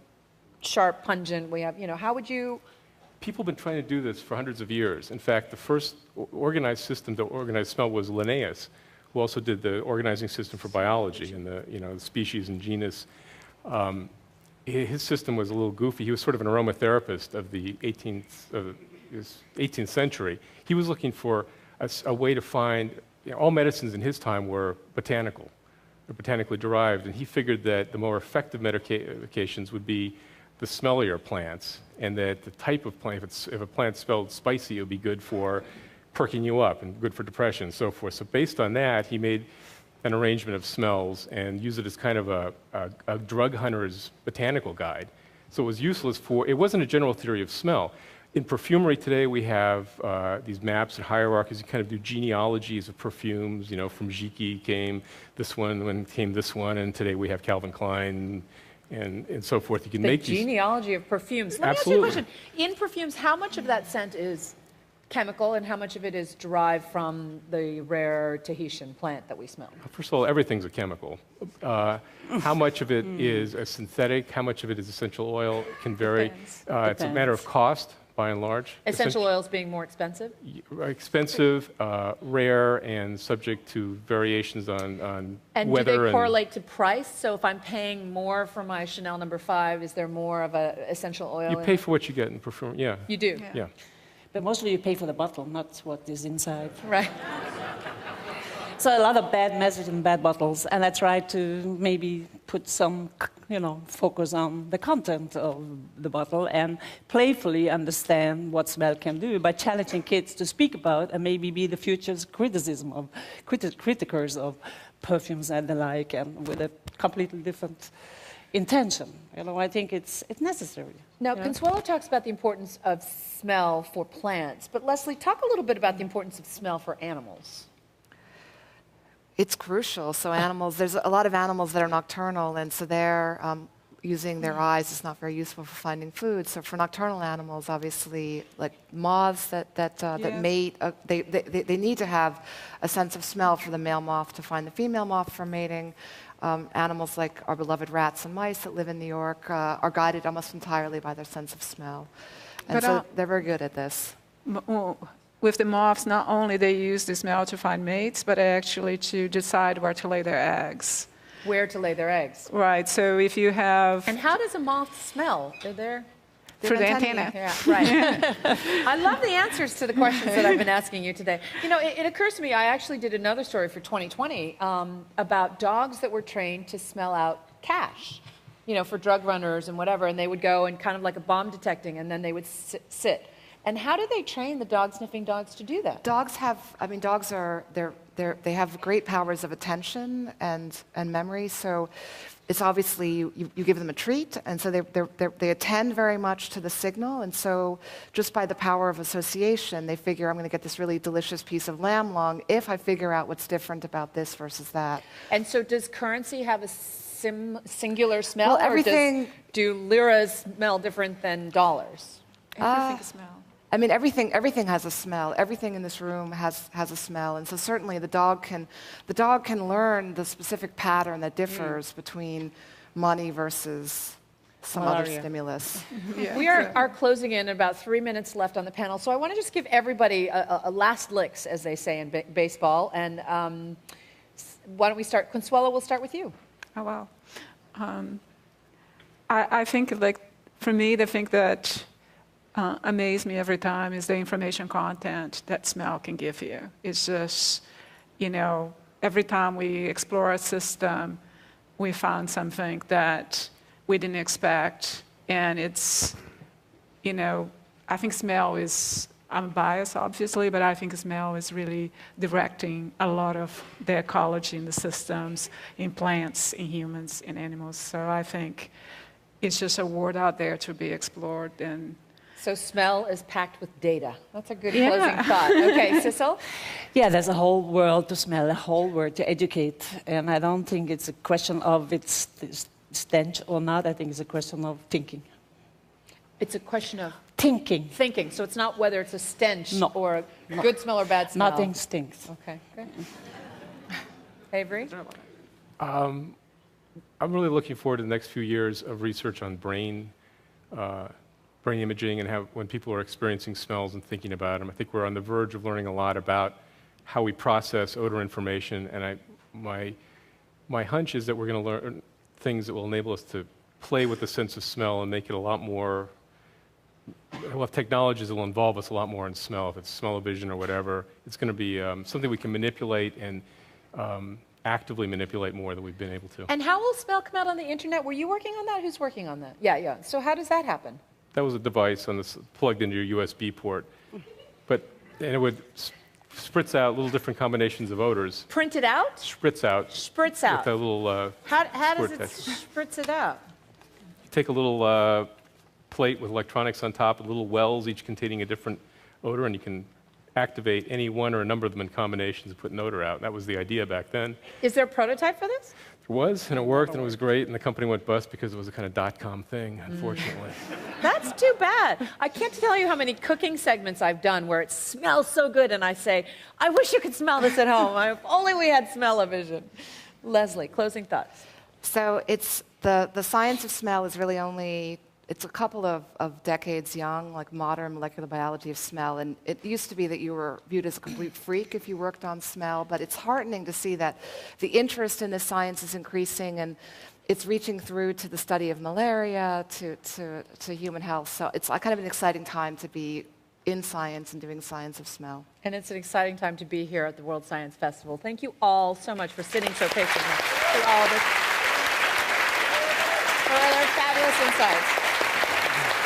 sharp pungent, we have, how would you... People have been trying to do this for hundreds of years. In fact, the first organized system to organize smell was Linnaeus, who also did the organizing system for biology and the species and genus. His system was a little goofy. He was sort of an aromatherapist of the 18th century. He was looking for a way to find, all medicines in his time were botanical, or botanically derived, and he figured that the more effective medications would be the smellier plants, and that the type of plant, if a plant smelled spicy, it would be good for perking you up and good for depression and so forth. So based on that, he made an arrangement of smells and used it as kind of a drug hunter's botanical guide. So it was useless it wasn't a general theory of smell. In perfumery today, we have these maps and hierarchies. You kind of do genealogies of perfumes. From Jiki came this one, when came this one, and today we have Calvin Klein and so forth. You can make the genealogy of perfumes. Let Absolutely. me ask you a question. In perfumes, how much of that scent is chemical and how much of it is derived from the rare Tahitian plant that we smell? First of all, everything's a chemical. How much of it is a synthetic, how much of it is essential oil can vary. It's a matter of cost, by and large. Essential oils being more expensive? Expensive, rare, and subject to variations on and weather. And do they correlate to price? So if I'm paying more for my Chanel No. 5, is there more of an essential oil? You pay for what you get in perfume, yeah. You do? Yeah. But mostly you pay for the bottle, not what is inside. Right. it's a lot of bad message and bad bottles, and I try to maybe put some, focus on the content of the bottle and playfully understand what smell can do by challenging kids to speak about and maybe be the future's criticers of perfumes and the like, and with a completely different intention. I think it's necessary. Now, Consuelo talks about the importance of smell for plants, but Leslie, talk a little bit about the importance of smell for animals. It's crucial. So animals, there's a lot of animals that are nocturnal, and so they're using their eyes is not very useful for finding food. So for nocturnal animals, obviously, like moths that mate, they need to have a sense of smell for the male moth to find the female moth for mating. Animals like our beloved rats and mice that live in New York are guided almost entirely by their sense of smell. And so they're very good at this. With the moths, not only they use the smell to find mates, but actually to decide where to lay their eggs. Where to lay their eggs. Right, so if you have... And how does a moth smell? They're through the antenna. Yeah, right. I love the answers to the questions that I've been asking you today. It occurs to me, I actually did another story for 2020 about dogs that were trained to smell out cash, for drug runners and whatever, and they would go and kind of like a bomb detecting, and then they would sit. And how do they train the dog-sniffing dogs to do that? Dogs they have great powers of attention and memory, so it's obviously, you give them a treat, and so they attend very much to the signal, and so just by the power of association, they figure, I'm going to get this really delicious piece of lamb lung if I figure out what's different about this versus that. And so does currency have a singular smell, well, everything, or do liras smell different than dollars? Everything smells. I mean, everything has a smell. Everything in this room has a smell, and so certainly the dog can learn the specific pattern that differs between money versus some other stimulus. We are closing in about 3 minutes left on the panel, so I want to just give everybody a last licks, as they say in baseball. And why don't we start? Consuelo, we'll start with you. Oh wow, I think for me, the thing that amaze me every time is the information content that smell can give you. It's just, every time we explore a system, we found something that we didn't expect. And it's, I think smell is, I'm biased obviously, but I think smell is really directing a lot of the ecology in the systems, in plants, in humans, in animals. So I think it's just a world out there to be explored. And so smell is packed with data. That's a good closing thought. Okay, Sissel? Yeah, there's a whole world to smell, a whole world to educate. And I don't think it's a question of its stench or not. I think it's a question of thinking. It's a question of thinking. Thinking. So it's not whether it's a stench or a good smell or bad smell. Nothing stinks. Okay, good. Avery? I'm really looking forward to the next few years of research on brain imaging and how when people are experiencing smells and thinking about them. I think we're on the verge of learning a lot about how we process odor information, and my hunch is that we're going to learn things that will enable us to play with the sense of smell and make it a lot more. We'll have technologies that will involve us a lot more in smell. If it's smell-o-vision or whatever, it's going to be something we can manipulate and actively manipulate more than we've been able to. And how will smell come out on the internet? Were you working on that? Who's working on that? Yeah. So how does that happen? That was a device plugged into your USB port, and it would spritz out little different combinations of odors. Print it out? Spritz out. Spritz out. With a little. How does it spritz it out? You take a little plate with electronics on top, and little wells, each containing a different odor, and you can activate any one or a number of them in combinations and put an odor out. That was the idea back then. Is there a prototype for this? There was, and it worked, and it was great, and the company went bust because it was a kind of dot-com thing, unfortunately. That's too bad. I can't tell you how many cooking segments I've done where it smells so good, and I say, I wish you could smell this at home. If only we had smell-o-vision. Leslie, closing thoughts. So it's the science of smell is really only, it's a couple of decades young, like modern molecular biology of smell. And it used to be that you were viewed as a complete freak if you worked on smell, but it's heartening to see that the interest in this science is increasing, and it's reaching through to the study of malaria, to human health. So it's kind of an exciting time to be in science and doing science of smell. And it's an exciting time to be here at the World Science Festival. Thank you all so much for sitting so patiently through all this, for their fabulous insights.